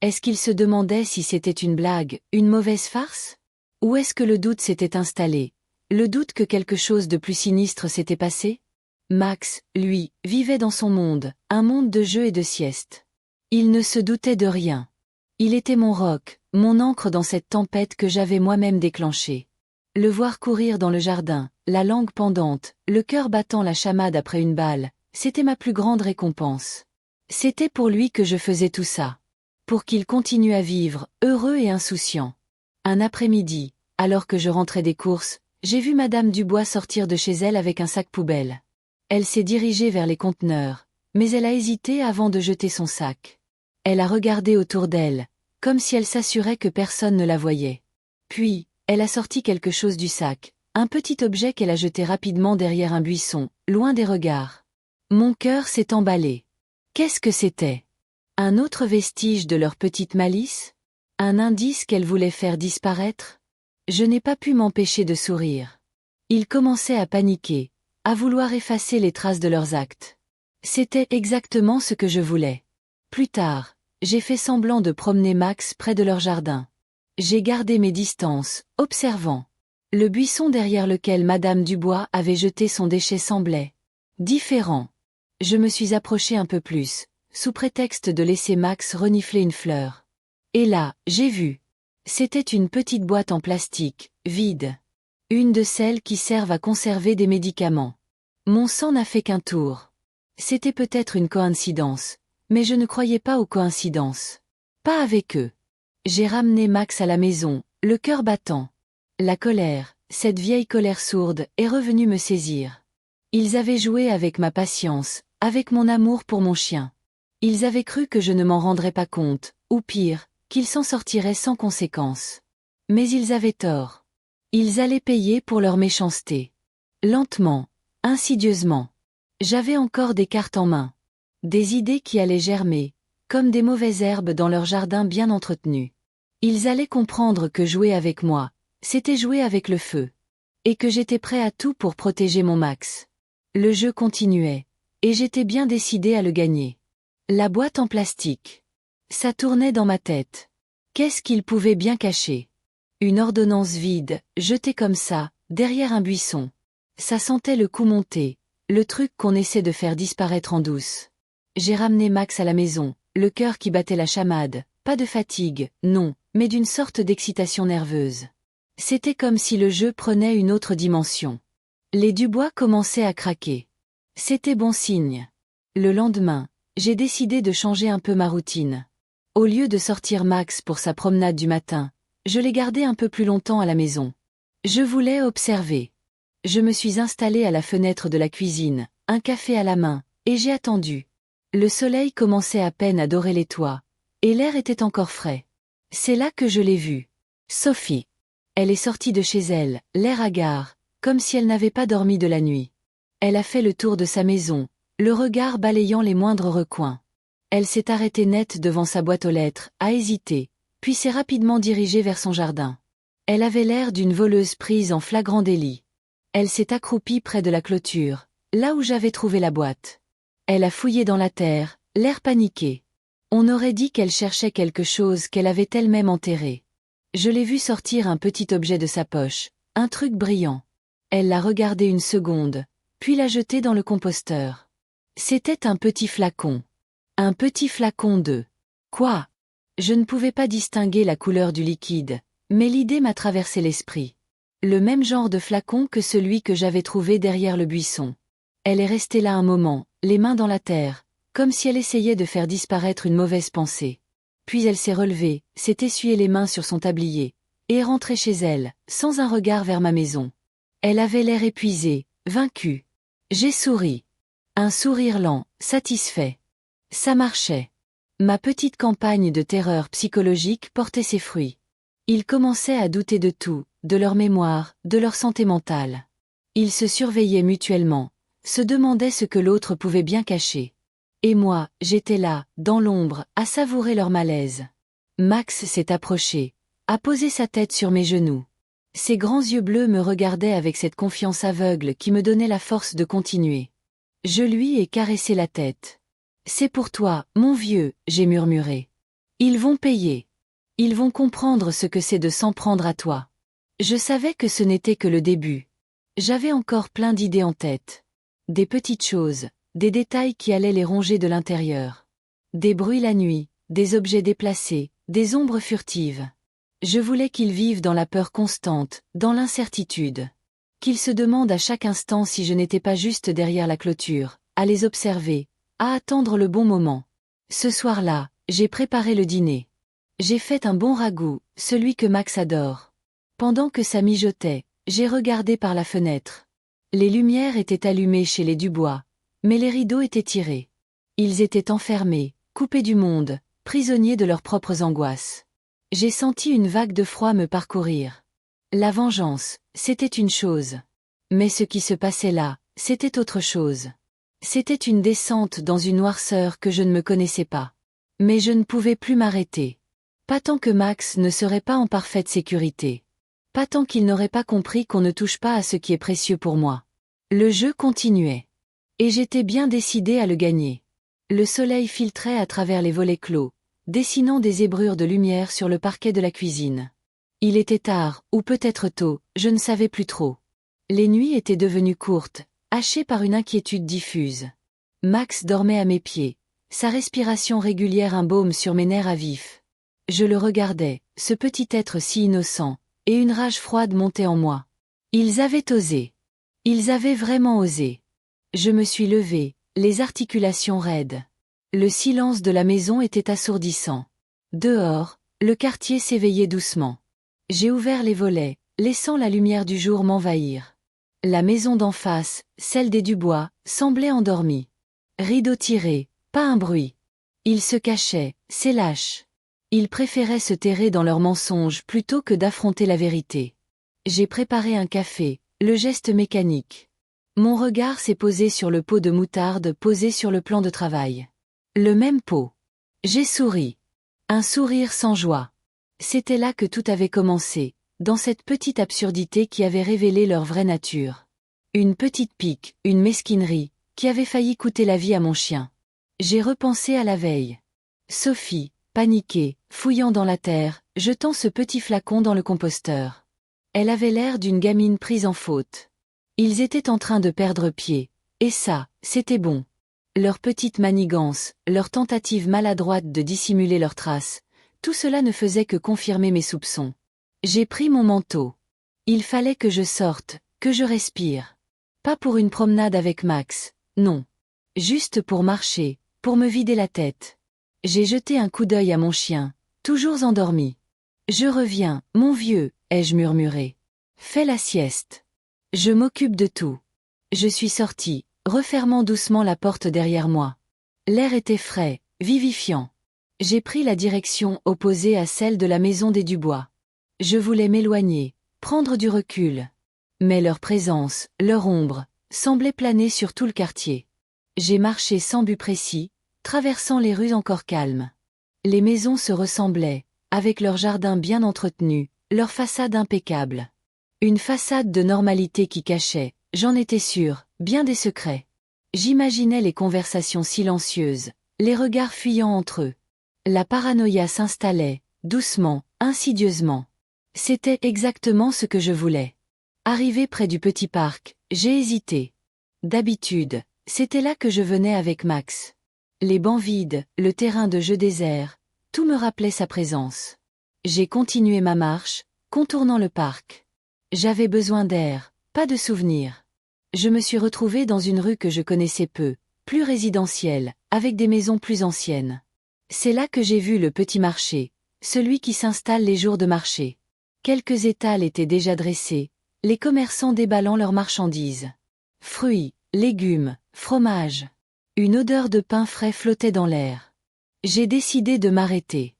Est-ce qu'il se demandait si c'était une blague, une mauvaise farce? Ou est-ce que le doute s'était installé, le doute que quelque chose de plus sinistre s'était passé? Max, lui, vivait dans son monde, un monde de jeux et de sieste. Il ne se doutait de rien. Il était mon roc, mon ancre dans cette tempête que j'avais moi-même déclenchée. Le voir courir dans le jardin, la langue pendante, le cœur battant la chamade après une balle, c'était ma plus grande récompense. C'était pour lui que je faisais tout ça. Pour qu'il continue à vivre, heureux et insouciant. Un après-midi, alors que je rentrais des courses, j'ai vu Madame Dubois sortir de chez elle avec un sac poubelle. Elle s'est dirigée vers les conteneurs, mais elle a hésité avant de jeter son sac. Elle a regardé autour d'elle, comme si elle s'assurait que personne ne la voyait. Puis, elle a sorti quelque chose du sac, un petit objet qu'elle a jeté rapidement derrière un buisson, loin des regards. Mon cœur s'est emballé. Qu'est-ce que c'était? Un autre vestige de leur petite malice? Un indice qu'elle voulait faire disparaître? Je n'ai pas pu m'empêcher de sourire. Ils commençaient à paniquer, à vouloir effacer les traces de leurs actes. C'était exactement ce que je voulais. Plus tard, j'ai fait semblant de promener Max près de leur jardin. J'ai gardé mes distances, observant. Le buisson derrière lequel Madame Dubois avait jeté son déchet semblait différent. Je me suis approché un peu plus, sous prétexte de laisser Max renifler une fleur. Et là, j'ai vu. C'était une petite boîte en plastique, vide. Une de celles qui servent à conserver des médicaments. Mon sang n'a fait qu'un tour. C'était peut-être une coïncidence, mais je ne croyais pas aux coïncidences. Pas avec eux. J'ai ramené Max à la maison, le cœur battant. La colère, cette vieille colère sourde, est revenue me saisir. Ils avaient joué avec ma patience, avec mon amour pour mon chien. Ils avaient cru que je ne m'en rendrais pas compte, ou pire, qu'ils s'en sortiraient sans conséquence. Mais ils avaient tort. Ils allaient payer pour leur méchanceté. Lentement, insidieusement. J'avais encore des cartes en main. Des idées qui allaient germer, comme des mauvaises herbes dans leur jardin bien entretenu. Ils allaient comprendre que jouer avec moi, c'était jouer avec le feu. Et que j'étais prêt à tout pour protéger mon Max. Le jeu continuait, et j'étais bien décidé à le gagner. La boîte en plastique. Ça tournait dans ma tête. Qu'est-ce qu'il pouvait bien cacher? Une ordonnance vide, jetée comme ça, derrière un buisson. Ça sentait le coup monter, le truc qu'on essaie de faire disparaître en douce. J'ai ramené Max à la maison, le cœur qui battait la chamade, pas de fatigue, non, mais d'une sorte d'excitation nerveuse. C'était comme si le jeu prenait une autre dimension. Les Dubois commençaient à craquer. C'était bon signe. Le lendemain, j'ai décidé de changer un peu ma routine. Au lieu de sortir Max pour sa promenade du matin, je l'ai gardé un peu plus longtemps à la maison. Je voulais observer. Je me suis installée à la fenêtre de la cuisine, un café à la main, et j'ai attendu. Le soleil commençait à peine à dorer les toits, et l'air était encore frais. C'est là que je l'ai vue. Sophie. Elle est sortie de chez elle, l'air hagard, comme si elle n'avait pas dormi de la nuit. Elle a fait le tour de sa maison, le regard balayant les moindres recoins. Elle s'est arrêtée net devant sa boîte aux lettres, a hésité, puis s'est rapidement dirigée vers son jardin. Elle avait l'air d'une voleuse prise en flagrant délit. Elle s'est accroupie près de la clôture, là où j'avais trouvé la boîte. Elle a fouillé dans la terre, l'air paniqué. On aurait dit qu'elle cherchait quelque chose qu'elle avait elle-même enterré. Je l'ai vue sortir un petit objet de sa poche, un truc brillant. Elle l'a regardé une seconde, puis l'a jeté dans le composteur. C'était un petit flacon. Un petit flacon de... Quoi? Je ne pouvais pas distinguer la couleur du liquide, mais l'idée m'a traversé l'esprit. Le même genre de flacon que celui que j'avais trouvé derrière le buisson. Elle est restée là un moment, les mains dans la terre, comme si elle essayait de faire disparaître une mauvaise pensée. Puis elle s'est relevée, s'est essuyée les mains sur son tablier, et est rentrée chez elle, sans un regard vers ma maison. Elle avait l'air épuisée, vaincue. J'ai souri. Un sourire lent, satisfait. Ça marchait. Ma petite campagne de terreur psychologique portait ses fruits. Ils commençaient à douter de tout, de leur mémoire, de leur santé mentale. Ils se surveillaient mutuellement, se demandaient ce que l'autre pouvait bien cacher. Et moi, j'étais là, dans l'ombre, à savourer leur malaise. Max s'est approché, a posé sa tête sur mes genoux. Ses grands yeux bleus me regardaient avec cette confiance aveugle qui me donnait la force de continuer. Je lui ai caressé la tête. « C'est pour toi, mon vieux », j'ai murmuré. « Ils vont payer. Ils vont comprendre ce que c'est de s'en prendre à toi. » Je savais que ce n'était que le début. J'avais encore plein d'idées en tête. Des petites choses, des détails qui allaient les ronger de l'intérieur. Des bruits la nuit, des objets déplacés, des ombres furtives. Je voulais qu'ils vivent dans la peur constante, dans l'incertitude. Qu'ils se demandent à chaque instant si je n'étais pas juste derrière la clôture, à les observer, à attendre le bon moment. Ce soir-là, j'ai préparé le dîner. J'ai fait un bon ragoût, celui que Max adore. Pendant que ça mijotait, j'ai regardé par la fenêtre. Les lumières étaient allumées chez les Dubois, mais les rideaux étaient tirés. Ils étaient enfermés, coupés du monde, prisonniers de leurs propres angoisses. J'ai senti une vague de froid me parcourir. La vengeance, c'était une chose. Mais ce qui se passait là, c'était autre chose. C'était une descente dans une noirceur que je ne me connaissais pas. Mais je ne pouvais plus m'arrêter. Pas tant que Max ne serait pas en parfaite sécurité. Pas tant qu'il n'aurait pas compris qu'on ne touche pas à ce qui est précieux pour moi. Le jeu continuait. Et j'étais bien décidée à le gagner. Le soleil filtrait à travers les volets clos, dessinant des zébrures de lumière sur le parquet de la cuisine. Il était tard, ou peut-être tôt, je ne savais plus trop. Les nuits étaient devenues courtes, hachées par une inquiétude diffuse. Max dormait à mes pieds, sa respiration régulière un baume sur mes nerfs à vif. Je le regardais, ce petit être si innocent, et une rage froide montait en moi. Ils avaient osé. Ils avaient vraiment osé. Je me suis levée, les articulations raides. Le silence de la maison était assourdissant. Dehors, le quartier s'éveillait doucement. J'ai ouvert les volets, laissant la lumière du jour m'envahir. La maison d'en face, celle des Dubois, semblait endormie. Rideaux tirés, pas un bruit. Ils se cachaient, ces lâches. Ils préféraient se terrer dans leurs mensonges plutôt que d'affronter la vérité. J'ai préparé un café, le geste mécanique. Mon regard s'est posé sur le pot de moutarde posé sur le plan de travail. Le même pot. J'ai souri. Un sourire sans joie. C'était là que tout avait commencé, dans cette petite absurdité qui avait révélé leur vraie nature. Une petite pique, une mesquinerie, qui avait failli coûter la vie à mon chien. J'ai repensé à la veille. Sophie, paniquée, fouillant dans la terre, jetant ce petit flacon dans le composteur. Elle avait l'air d'une gamine prise en faute. Ils étaient en train de perdre pied, et ça, c'était bon. Leur petite manigance, leur tentative maladroite de dissimuler leurs traces, tout cela ne faisait que confirmer mes soupçons. J'ai pris mon manteau. Il fallait que je sorte, que je respire. Pas pour une promenade avec Max, non. Juste pour marcher, pour me vider la tête. J'ai jeté un coup d'œil à mon chien, toujours endormi. « Je reviens, mon vieux », ai-je murmuré. « Fais la sieste. Je m'occupe de tout. » Je suis sortie, refermant doucement la porte derrière moi. L'air était frais, vivifiant. J'ai pris la direction opposée à celle de la maison des Dubois. Je voulais m'éloigner, prendre du recul. Mais leur présence, leur ombre, semblait planer sur tout le quartier. J'ai marché sans but précis, traversant les rues encore calmes. Les maisons se ressemblaient, avec leurs jardins bien entretenus, leurs façades impeccables. Une façade de normalité qui cachait, j'en étais sûre, bien des secrets. J'imaginais les conversations silencieuses, les regards fuyant entre eux. La paranoïa s'installait, doucement, insidieusement. C'était exactement ce que je voulais. Arrivé près du petit parc, j'ai hésité. D'habitude, c'était là que je venais avec Max. Les bancs vides, le terrain de jeu désert, tout me rappelait sa présence. J'ai continué ma marche, contournant le parc. J'avais besoin d'air, pas de souvenirs. Je me suis retrouvée dans une rue que je connaissais peu, plus résidentielle, avec des maisons plus anciennes. C'est là que j'ai vu le petit marché, celui qui s'installe les jours de marché. Quelques étals étaient déjà dressés, les commerçants déballant leurs marchandises. Fruits, légumes, fromages. Une odeur de pain frais flottait dans l'air. J'ai décidé de m'arrêter.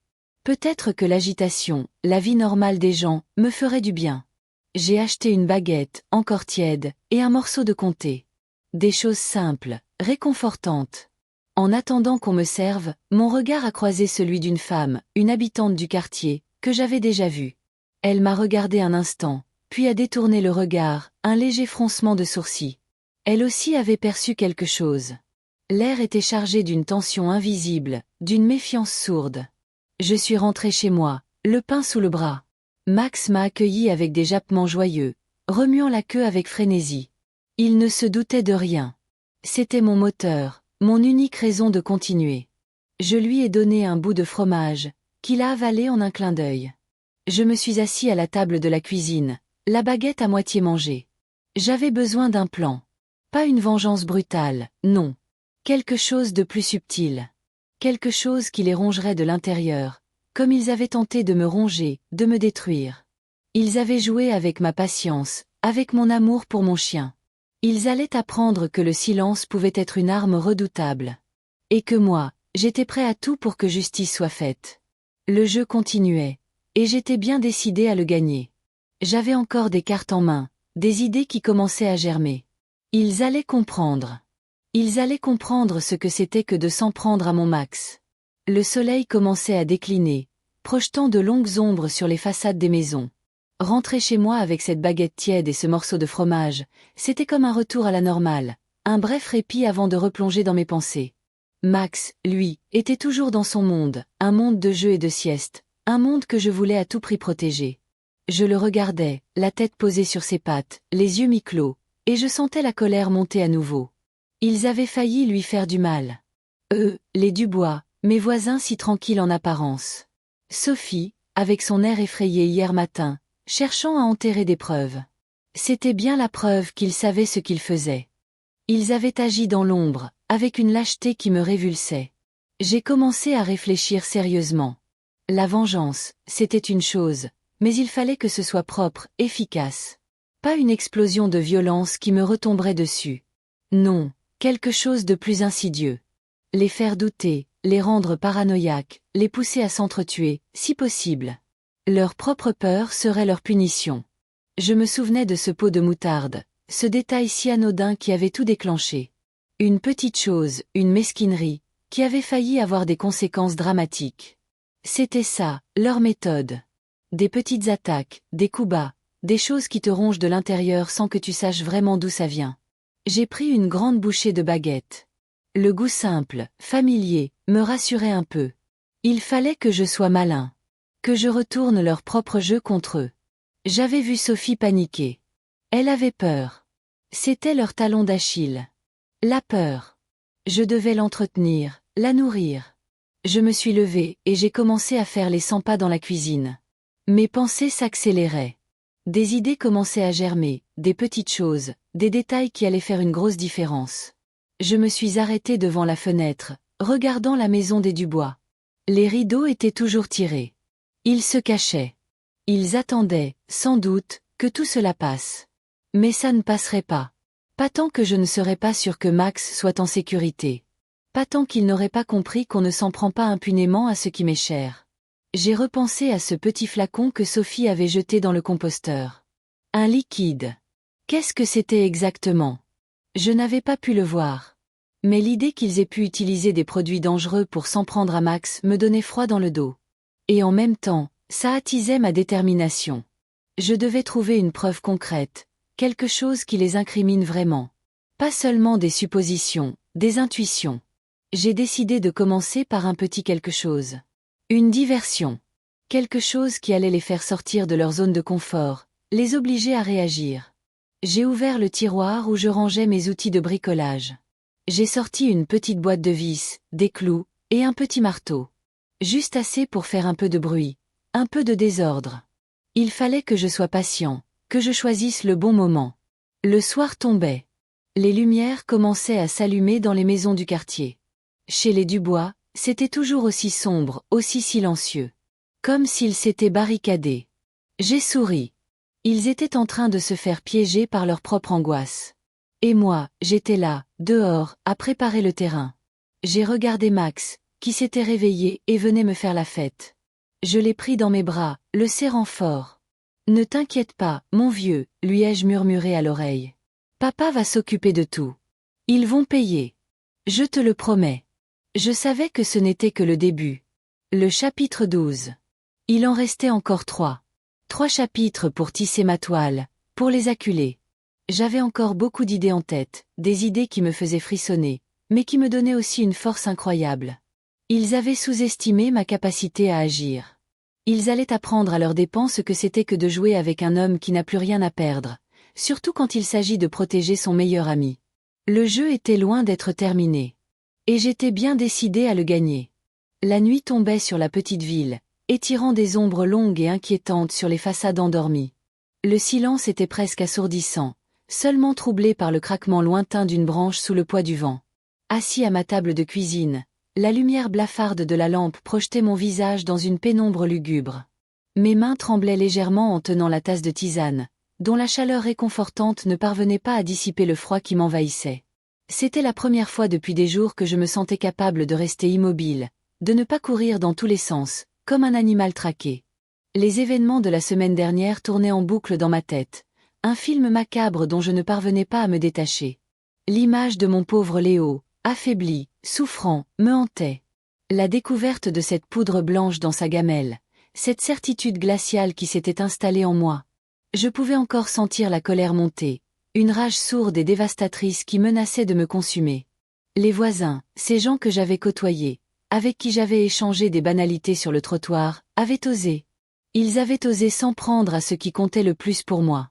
Peut-être que l'agitation, la vie normale des gens, me ferait du bien. J'ai acheté une baguette, encore tiède, et un morceau de comté. Des choses simples, réconfortantes. En attendant qu'on me serve, mon regard a croisé celui d'une femme, une habitante du quartier, que j'avais déjà vue. Elle m'a regardé un instant, puis a détourné le regard, un léger froncement de sourcils. Elle aussi avait perçu quelque chose. L'air était chargé d'une tension invisible, d'une méfiance sourde. Je suis rentré chez moi, le pain sous le bras. Max m'a accueilli avec des jappements joyeux, remuant la queue avec frénésie. Il ne se doutait de rien. C'était mon moteur, mon unique raison de continuer. Je lui ai donné un bout de fromage, qu'il a avalé en un clin d'œil. Je me suis assis à la table de la cuisine, la baguette à moitié mangée. J'avais besoin d'un plan. Pas une vengeance brutale, non. Quelque chose de plus subtil. Quelque chose qui les rongerait de l'intérieur, comme ils avaient tenté de me ronger, de me détruire. Ils avaient joué avec ma patience, avec mon amour pour mon chien. Ils allaient apprendre que le silence pouvait être une arme redoutable. Et que moi, j'étais prêt à tout pour que justice soit faite. Le jeu continuait, et j'étais bien décidé à le gagner. J'avais encore des cartes en main, des idées qui commençaient à germer. Ils allaient comprendre. Ils allaient comprendre ce que c'était que de s'en prendre à mon Max. Le soleil commençait à décliner, projetant de longues ombres sur les façades des maisons. Rentrer chez moi avec cette baguette tiède et ce morceau de fromage, c'était comme un retour à la normale, un bref répit avant de replonger dans mes pensées. Max, lui, était toujours dans son monde, un monde de jeux et de sieste, un monde que je voulais à tout prix protéger. Je le regardais, la tête posée sur ses pattes, les yeux mi-clos, et je sentais la colère monter à nouveau. Ils avaient failli lui faire du mal. Eux, les Dubois, mes voisins si tranquilles en apparence. Sophie, avec son air effrayé hier matin, cherchant à enterrer des preuves. C'était bien la preuve qu'ils savaient ce qu'ils faisaient. Ils avaient agi dans l'ombre, avec une lâcheté qui me révulsait. J'ai commencé à réfléchir sérieusement. La vengeance, c'était une chose, mais il fallait que ce soit propre, efficace. Pas une explosion de violence qui me retomberait dessus. Non, quelque chose de plus insidieux. Les faire douter, les rendre paranoïaques, les pousser à s'entretuer, si possible. Leur propre peur serait leur punition. Je me souvenais de ce pot de moutarde, ce détail si anodin qui avait tout déclenché. Une petite chose, une mesquinerie, qui avait failli avoir des conséquences dramatiques. C'était ça, leur méthode. Des petites attaques, des coups bas, des choses qui te rongent de l'intérieur sans que tu saches vraiment d'où ça vient. J'ai pris une grande bouchée de baguette. Le goût simple, familier, me rassurait un peu. Il fallait que je sois malin. Que je retourne leur propre jeu contre eux. J'avais vu Sophie paniquer. Elle avait peur. C'était leur talon d'Achille. La peur. Je devais l'entretenir, la nourrir. Je me suis levée et j'ai commencé à faire les 100 pas dans la cuisine. Mes pensées s'accéléraient. Des idées commençaient à germer, des petites choses, des détails qui allaient faire une grosse différence. Je me suis arrêtée devant la fenêtre, regardant la maison des Dubois. Les rideaux étaient toujours tirés. Ils se cachaient. Ils attendaient, sans doute, que tout cela passe. Mais ça ne passerait pas. Pas tant que je ne serais pas sûre que Max soit en sécurité. Pas tant qu'il n'aurait pas compris qu'on ne s'en prend pas impunément à ce qui m'est cher. J'ai repensé à ce petit flacon que Sophie avait jeté dans le composteur. Un liquide. Qu'est-ce que c'était exactement? Je n'avais pas pu le voir. Mais l'idée qu'ils aient pu utiliser des produits dangereux pour s'en prendre à Max me donnait froid dans le dos. Et en même temps, ça attisait ma détermination. Je devais trouver une preuve concrète, quelque chose qui les incrimine vraiment. Pas seulement des suppositions, des intuitions. J'ai décidé de commencer par un petit quelque chose. Une diversion. Quelque chose qui allait les faire sortir de leur zone de confort, les obliger à réagir. J'ai ouvert le tiroir où je rangeais mes outils de bricolage. J'ai sorti une petite boîte de vis, des clous, et un petit marteau. Juste assez pour faire un peu de bruit, un peu de désordre. Il fallait que je sois patient, que je choisisse le bon moment. Le soir tombait. Les lumières commençaient à s'allumer dans les maisons du quartier. Chez les Dubois, c'était toujours aussi sombre, aussi silencieux. Comme s'ils s'étaient barricadés. J'ai souri. Ils étaient en train de se faire piéger par leur propre angoisse. Et moi, j'étais là, dehors, à préparer le terrain. J'ai regardé Max, qui s'était réveillé et venait me faire la fête. Je l'ai pris dans mes bras, le serrant fort. Ne t'inquiète pas, mon vieux, lui ai-je murmuré à l'oreille. Papa va s'occuper de tout. Ils vont payer. Je te le promets. Je savais que ce n'était que le début. Le chapitre 12. Il en restait encore 3. 3 chapitres pour tisser ma toile, pour les acculer. J'avais encore beaucoup d'idées en tête, des idées qui me faisaient frissonner, mais qui me donnaient aussi une force incroyable. Ils avaient sous-estimé ma capacité à agir. Ils allaient apprendre à leurs dépens ce que c'était que de jouer avec un homme qui n'a plus rien à perdre, surtout quand il s'agit de protéger son meilleur ami. Le jeu était loin d'être terminé. Et j'étais bien décidé à le gagner. La nuit tombait sur la petite ville, étirant des ombres longues et inquiétantes sur les façades endormies. Le silence était presque assourdissant, seulement troublé par le craquement lointain d'une branche sous le poids du vent. Assis à ma table de cuisine, la lumière blafarde de la lampe projetait mon visage dans une pénombre lugubre. Mes mains tremblaient légèrement en tenant la tasse de tisane, dont la chaleur réconfortante ne parvenait pas à dissiper le froid qui m'envahissait. C'était la première fois depuis des jours que je me sentais capable de rester immobile, de ne pas courir dans tous les sens, comme un animal traqué. Les événements de la semaine dernière tournaient en boucle dans ma tête, un film macabre dont je ne parvenais pas à me détacher. L'image de mon pauvre Léo, affaibli, souffrant, me hantait. La découverte de cette poudre blanche dans sa gamelle, cette certitude glaciale qui s'était installée en moi. Je pouvais encore sentir la colère monter, une rage sourde et dévastatrice qui menaçait de me consumer. Les voisins, ces gens que j'avais côtoyés, avec qui j'avais échangé des banalités sur le trottoir, avaient osé. Ils avaient osé s'en prendre à ce qui comptait le plus pour moi.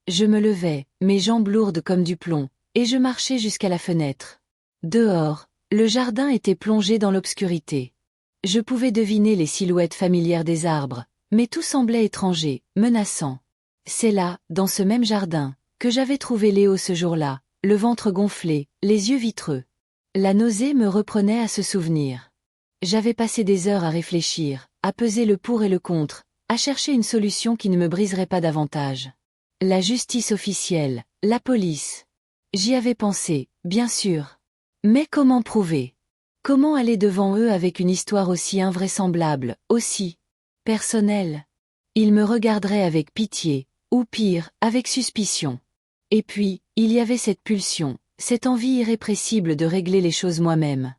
Je me levai, mes jambes lourdes comme du plomb, et je marchai jusqu'à la fenêtre. Dehors, le jardin était plongé dans l'obscurité. Je pouvais deviner les silhouettes familières des arbres, mais tout semblait étranger, menaçant. C'est là, dans ce même jardin, que j'avais trouvé Léo ce jour-là, le ventre gonflé, les yeux vitreux. La nausée me reprenait à ce souvenir. J'avais passé des heures à réfléchir, à peser le pour et le contre, à chercher une solution qui ne me briserait pas davantage. La justice officielle, la police. J'y avais pensé, bien sûr. Mais comment prouver? Comment aller devant eux avec une histoire aussi invraisemblable, aussi personnelle? Ils me regarderaient avec pitié, ou pire, avec suspicion. Et puis, il y avait cette pulsion, cette envie irrépressible de régler les choses moi-même.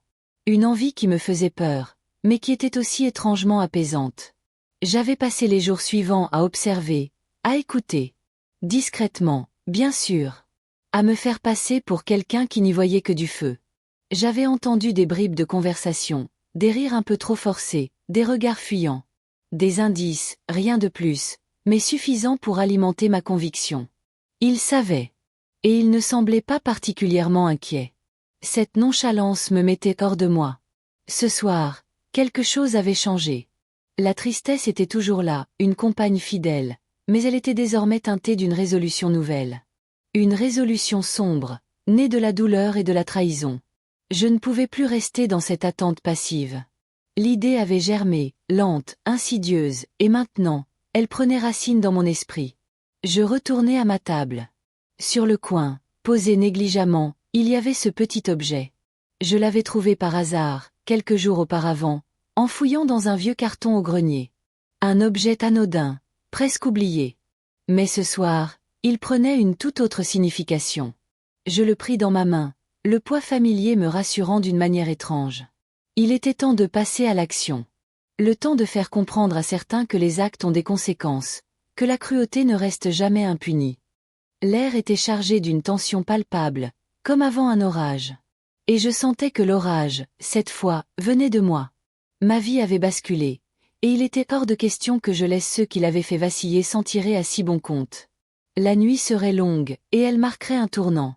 Une envie qui me faisait peur, mais qui était aussi étrangement apaisante. J'avais passé les jours suivants à observer, à écouter. Discrètement, bien sûr. À me faire passer pour quelqu'un qui n'y voyait que du feu. J'avais entendu des bribes de conversation, des rires un peu trop forcés, des regards fuyants. Des indices, rien de plus, mais suffisants pour alimenter ma conviction. Il savait. Et il ne semblait pas particulièrement inquiet. Cette nonchalance me mettait hors de moi. Ce soir, quelque chose avait changé. La tristesse était toujours là, une compagne fidèle, mais elle était désormais teintée d'une résolution nouvelle. Une résolution sombre, née de la douleur et de la trahison. Je ne pouvais plus rester dans cette attente passive. L'idée avait germé, lente, insidieuse, et maintenant, elle prenait racine dans mon esprit. Je retournai à ma table. Sur le coin, posé négligemment, il y avait ce petit objet. Je l'avais trouvé par hasard, quelques jours auparavant, en fouillant dans un vieux carton au grenier. Un objet anodin, presque oublié. Mais ce soir, il prenait une toute autre signification. Je le pris dans ma main, le poids familier me rassurant d'une manière étrange. Il était temps de passer à l'action. Le temps de faire comprendre à certains que les actes ont des conséquences, que la cruauté ne reste jamais impunie. L'air était chargé d'une tension palpable, comme avant un orage. Et je sentais que l'orage, cette fois, venait de moi. Ma vie avait basculé, et il était hors de question que je laisse ceux qui l'avaient fait vaciller s'en tirer à si bon compte. La nuit serait longue, et elle marquerait un tournant.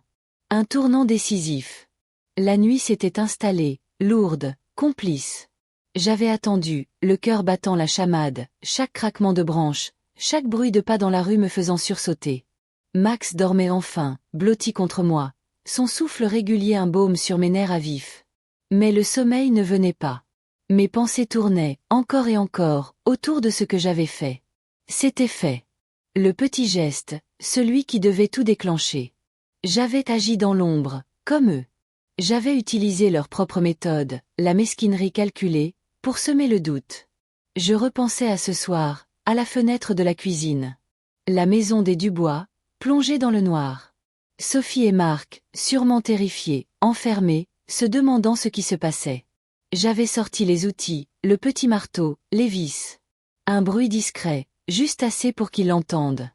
Un tournant décisif. La nuit s'était installée, lourde, complice. J'avais attendu, le cœur battant la chamade, chaque craquement de branches, chaque bruit de pas dans la rue me faisant sursauter. Max dormait enfin, blotti contre moi, son souffle régulier un baume sur mes nerfs à vif. Mais le sommeil ne venait pas. Mes pensées tournaient, encore et encore, autour de ce que j'avais fait. C'était fait. Le petit geste, celui qui devait tout déclencher. J'avais agi dans l'ombre, comme eux. J'avais utilisé leur propre méthode, la mesquinerie calculée, pour semer le doute. Je repensais à ce soir, à la fenêtre de la cuisine. La maison des Dubois, plongée dans le noir. Sophie et Marc, sûrement terrifiés, enfermés, se demandant ce qui se passait. J'avais sorti les outils, le petit marteau, les vis. Un bruit discret, juste assez pour qu'ils l'entendent.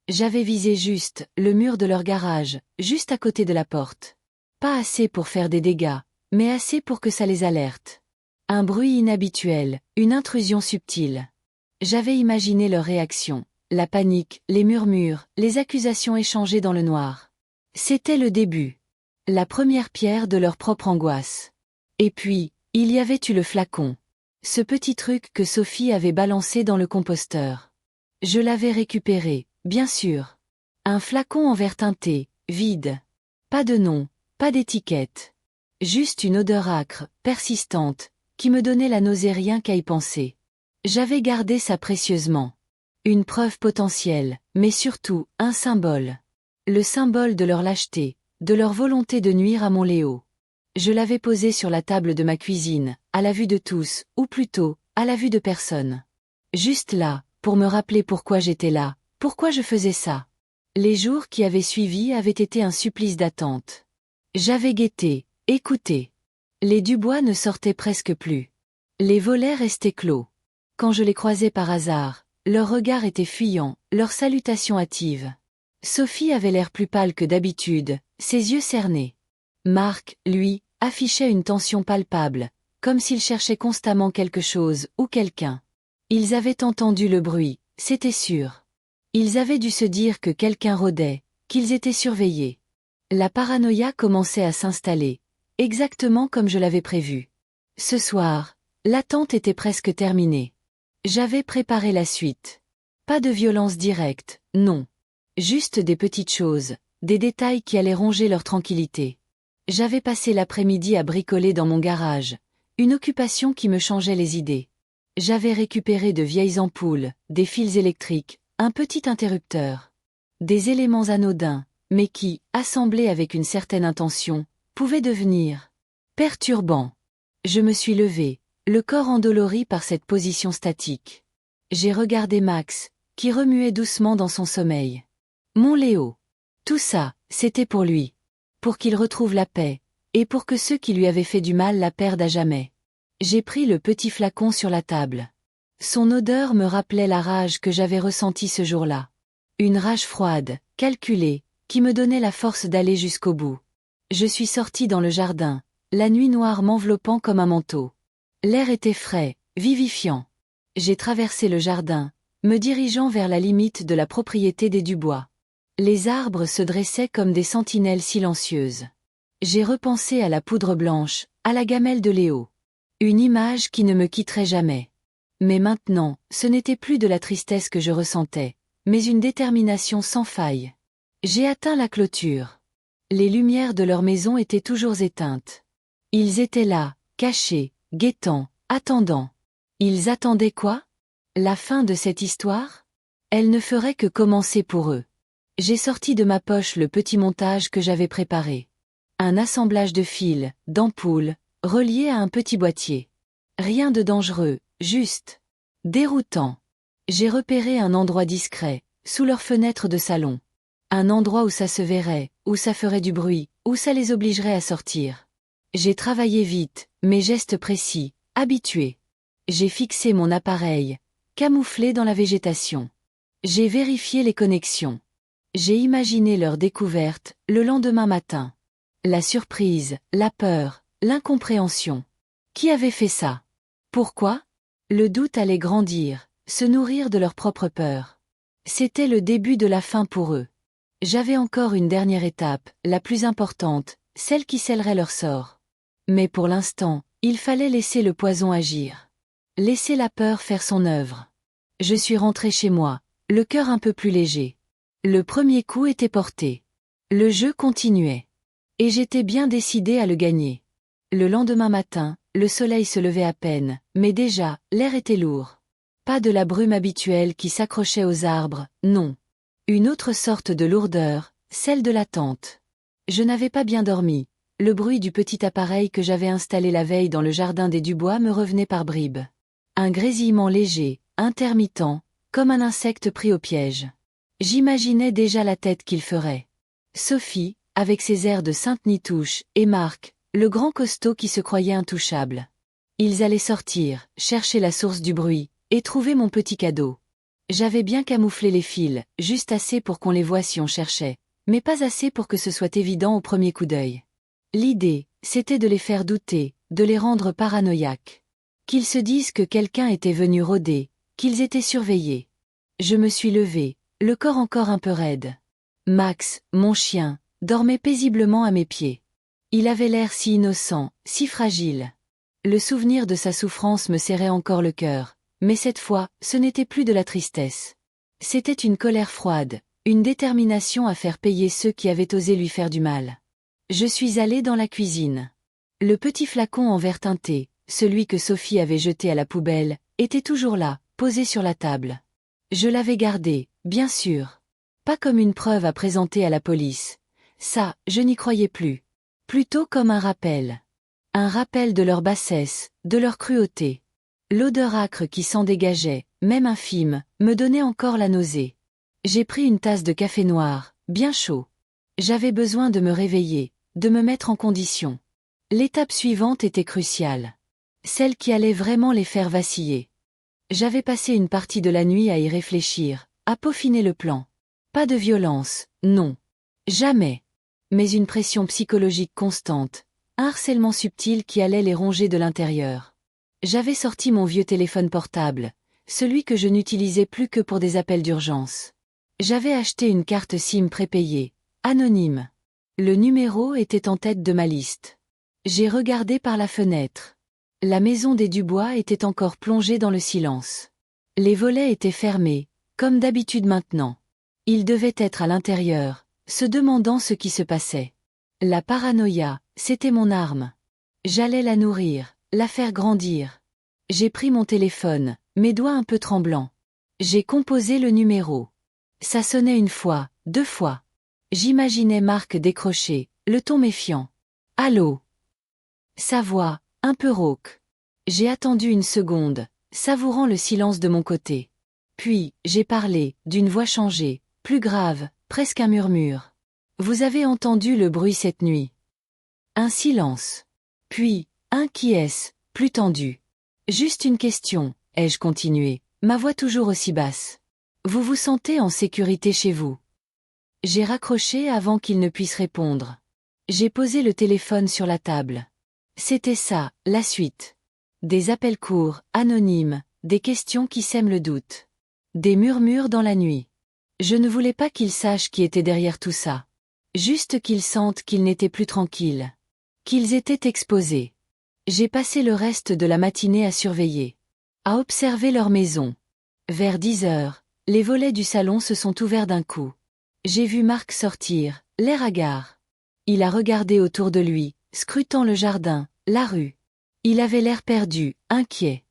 J'avais visé juste, le mur de leur garage, juste à côté de la porte. Pas assez pour faire des dégâts, mais assez pour que ça les alerte. Un bruit inhabituel, une intrusion subtile. J'avais imaginé leur réaction, la panique, les murmures, les accusations échangées dans le noir. C'était le début. La première pierre de leur propre angoisse. Et puis, il y avait eu le flacon. Ce petit truc que Sophie avait balancé dans le composteur. Je l'avais récupéré, bien sûr. Un flacon en verre teinté, vide. Pas de nom, pas d'étiquette. Juste une odeur âcre, persistante, qui me donnait la nausée rien qu'à y penser. J'avais gardé ça précieusement. Une preuve potentielle, mais surtout, un symbole. Le symbole de leur lâcheté, de leur volonté de nuire à mon Léo. Je l'avais posé sur la table de ma cuisine, à la vue de tous, ou plutôt, à la vue de personne. Juste là, pour me rappeler pourquoi j'étais là, pourquoi je faisais ça. Les jours qui avaient suivi avaient été un supplice d'attente. J'avais guetté, écouté. Les Dubois ne sortaient presque plus. Les volets restaient clos. Quand je les croisais par hasard, leur regard était fuyant, leur salutation hâtive. Sophie avait l'air plus pâle que d'habitude, ses yeux cernés. Marc, lui, affichait une tension palpable, comme s'il cherchait constamment quelque chose ou quelqu'un. Ils avaient entendu le bruit, c'était sûr. Ils avaient dû se dire que quelqu'un rôdait, qu'ils étaient surveillés. La paranoïa commençait à s'installer, exactement comme je l'avais prévu. Ce soir, l'attente était presque terminée. J'avais préparé la suite. Pas de violence directe, non. Juste des petites choses, des détails qui allaient ronger leur tranquillité. J'avais passé l'après-midi à bricoler dans mon garage, une occupation qui me changeait les idées. J'avais récupéré de vieilles ampoules, des fils électriques, un petit interrupteur. Des éléments anodins, mais qui, assemblés avec une certaine intention, pouvaient devenir perturbants. Je me suis levé, le corps endolori par cette position statique. J'ai regardé Max, qui remuait doucement dans son sommeil. Mon Léo. Tout ça, c'était pour lui. Pour qu'il retrouve la paix, et pour que ceux qui lui avaient fait du mal la perdent à jamais. J'ai pris le petit flacon sur la table. Son odeur me rappelait la rage que j'avais ressentie ce jour-là. Une rage froide, calculée, qui me donnait la force d'aller jusqu'au bout. Je suis sorti dans le jardin, la nuit noire m'enveloppant comme un manteau. L'air était frais, vivifiant. J'ai traversé le jardin, me dirigeant vers la limite de la propriété des Dubois. Les arbres se dressaient comme des sentinelles silencieuses. J'ai repensé à la poudre blanche, à la gamelle de Léo. Une image qui ne me quitterait jamais. Mais maintenant, ce n'était plus de la tristesse que je ressentais, mais une détermination sans faille. J'ai atteint la clôture. Les lumières de leur maison étaient toujours éteintes. Ils étaient là, cachés, guettant, attendant. Ils attendaient quoi? La fin de cette histoire? Elle ne ferait que commencer pour eux. J'ai sorti de ma poche le petit montage que j'avais préparé. Un assemblage de fils, d'ampoules, reliés à un petit boîtier. Rien de dangereux, juste déroutant. J'ai repéré un endroit discret, sous leur fenêtre de salon. Un endroit où ça se verrait, où ça ferait du bruit, où ça les obligerait à sortir. J'ai travaillé vite, mes gestes précis, habitués. J'ai fixé mon appareil, camouflé dans la végétation. J'ai vérifié les connexions. J'ai imaginé leur découverte, le lendemain matin. La surprise, la peur, l'incompréhension. Qui avait fait ça? Pourquoi? Le doute allait grandir, se nourrir de leur propre peur. C'était le début de la fin pour eux. J'avais encore une dernière étape, la plus importante, celle qui scellerait leur sort. Mais pour l'instant, il fallait laisser le poison agir. Laisser la peur faire son œuvre. Je suis rentré chez moi, le cœur un peu plus léger. Le premier coup était porté. Le jeu continuait. Et j'étais bien décidé à le gagner. Le lendemain matin, le soleil se levait à peine, mais déjà, l'air était lourd. Pas de la brume habituelle qui s'accrochait aux arbres, non. Une autre sorte de lourdeur, celle de l'attente. Je n'avais pas bien dormi. Le bruit du petit appareil que j'avais installé la veille dans le jardin des Dubois me revenait par bribes. Un grésillement léger, intermittent, comme un insecte pris au piège. J'imaginais déjà la tête qu'il ferait. Sophie, avec ses airs de sainte Nitouche, et Marc, le grand costaud qui se croyait intouchable. Ils allaient sortir, chercher la source du bruit, et trouver mon petit cadeau. J'avais bien camouflé les fils, juste assez pour qu'on les voie si on cherchait, mais pas assez pour que ce soit évident au premier coup d'œil. L'idée, c'était de les faire douter, de les rendre paranoïaques. Qu'ils se disent que quelqu'un était venu rôder, qu'ils étaient surveillés. Je me suis levée, le corps encore un peu raide. Max, mon chien, dormait paisiblement à mes pieds. Il avait l'air si innocent, si fragile. Le souvenir de sa souffrance me serrait encore le cœur, mais cette fois, ce n'était plus de la tristesse. C'était une colère froide, une détermination à faire payer ceux qui avaient osé lui faire du mal. Je suis allée dans la cuisine. Le petit flacon en verre teinté, celui que Sophie avait jeté à la poubelle, était toujours là, posé sur la table. Je l'avais gardé, bien sûr. Pas comme une preuve à présenter à la police. Ça, je n'y croyais plus. Plutôt comme un rappel. Un rappel de leur bassesse, de leur cruauté. L'odeur âcre qui s'en dégageait, même infime, me donnait encore la nausée. J'ai pris une tasse de café noir, bien chaud. J'avais besoin de me réveiller, de me mettre en condition. L'étape suivante était cruciale. Celle qui allait vraiment les faire vaciller. J'avais passé une partie de la nuit à y réfléchir, à peaufiner le plan. Pas de violence, non. Jamais. Mais une pression psychologique constante, un harcèlement subtil qui allait les ronger de l'intérieur. J'avais sorti mon vieux téléphone portable, celui que je n'utilisais plus que pour des appels d'urgence. J'avais acheté une carte SIM prépayée, anonyme. Le numéro était en tête de ma liste. J'ai regardé par la fenêtre. La maison des Dubois était encore plongée dans le silence. Les volets étaient fermés, comme d'habitude maintenant. Ils devaient être à l'intérieur, se demandant ce qui se passait. La paranoïa, c'était mon arme. J'allais la nourrir, la faire grandir. J'ai pris mon téléphone, mes doigts un peu tremblants. J'ai composé le numéro. Ça sonnait une fois, deux fois. J'imaginais Marc décrocher, le ton méfiant. Allô? Sa voix, un peu rauque. J'ai attendu une seconde, savourant le silence de mon côté. Puis, j'ai parlé, d'une voix changée, plus grave, presque un murmure. Vous avez entendu le bruit cette nuit? Un silence. Puis, un qui est-ce, plus tendu. Juste une question, ai-je continué, ma voix toujours aussi basse. Vous vous sentez en sécurité chez vous? J'ai raccroché avant qu'il ne puisse répondre. J'ai posé le téléphone sur la table. C'était ça, la suite. Des appels courts, anonymes, des questions qui sèment le doute. Des murmures dans la nuit. Je ne voulais pas qu'ils sachent qui était derrière tout ça. Juste qu'ils sentent qu'ils n'étaient plus tranquilles. Qu'ils étaient exposés. J'ai passé le reste de la matinée à surveiller. À observer leur maison. Vers 10 heures, les volets du salon se sont ouverts d'un coup. J'ai vu Marc sortir, l'air hagard. Il a regardé autour de lui, scrutant le jardin, la rue. Il avait l'air perdu, inquiet.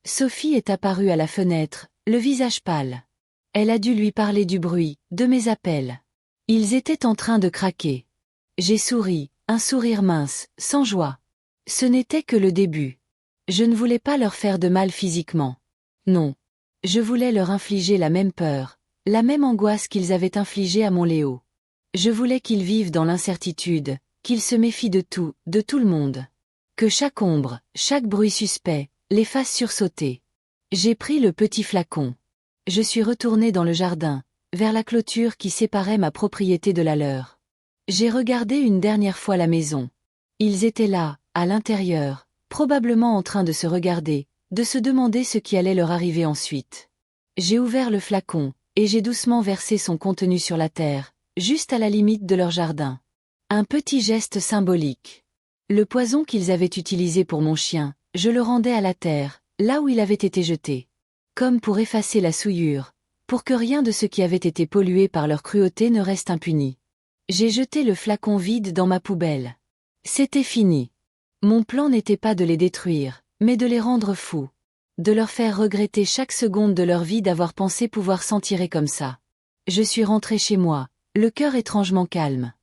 Sophie est apparue à la fenêtre, le visage pâle. Elle a dû lui parler du bruit, de mes appels. Ils étaient en train de craquer. J'ai souri, un sourire mince, sans joie. Ce n'était que le début. Je ne voulais pas leur faire de mal physiquement. Non. Je voulais leur infliger la même peur, la même angoisse qu'ils avaient infligée à mon Léo. Je voulais qu'ils vivent dans l'incertitude, qu'ils se méfient de tout le monde. Que chaque ombre, chaque bruit suspect, les fasse sursauter. J'ai pris le petit flacon. Je suis retournée dans le jardin, vers la clôture qui séparait ma propriété de la leur. J'ai regardé une dernière fois la maison. Ils étaient là, à l'intérieur, probablement en train de se regarder, de se demander ce qui allait leur arriver ensuite. J'ai ouvert le flacon, et j'ai doucement versé son contenu sur la terre, juste à la limite de leur jardin. Un petit geste symbolique. Le poison qu'ils avaient utilisé pour mon chien, je le rendais à la terre, là où il avait été jeté. Comme pour effacer la souillure, pour que rien de ce qui avait été pollué par leur cruauté ne reste impuni. J'ai jeté le flacon vide dans ma poubelle. C'était fini. Mon plan n'était pas de les détruire, mais de les rendre fous. De leur faire regretter chaque seconde de leur vie d'avoir pensé pouvoir s'en tirer comme ça. Je suis rentrée chez moi, le cœur étrangement calme.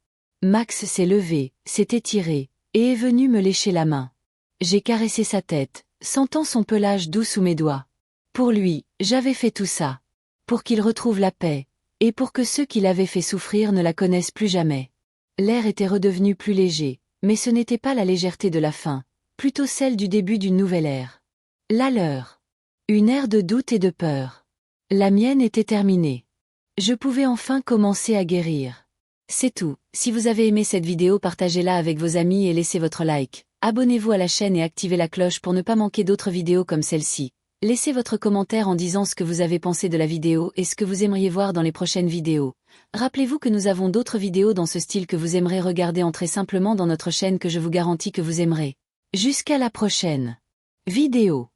Max s'est levé, s'est étiré, et est venu me lécher la main. J'ai caressé sa tête, sentant son pelage doux sous mes doigts. Pour lui, j'avais fait tout ça. Pour qu'il retrouve la paix, et pour que ceux qui l'avaient fait souffrir ne la connaissent plus jamais. L'air était redevenu plus léger, mais ce n'était pas la légèreté de la faim, plutôt celle du début d'une nouvelle ère. La leur. Une ère de doute et de peur. La mienne était terminée. Je pouvais enfin commencer à guérir. C'est tout. Si vous avez aimé cette vidéo, partagez-la avec vos amis et laissez votre like. Abonnez-vous à la chaîne et activez la cloche pour ne pas manquer d'autres vidéos comme celle-ci. Laissez votre commentaire en disant ce que vous avez pensé de la vidéo et ce que vous aimeriez voir dans les prochaines vidéos. Rappelez-vous que nous avons d'autres vidéos dans ce style que vous aimerez regarder. Entrez simplement dans notre chaîne que je vous garantis que vous aimerez. Jusqu'à la prochaine vidéo.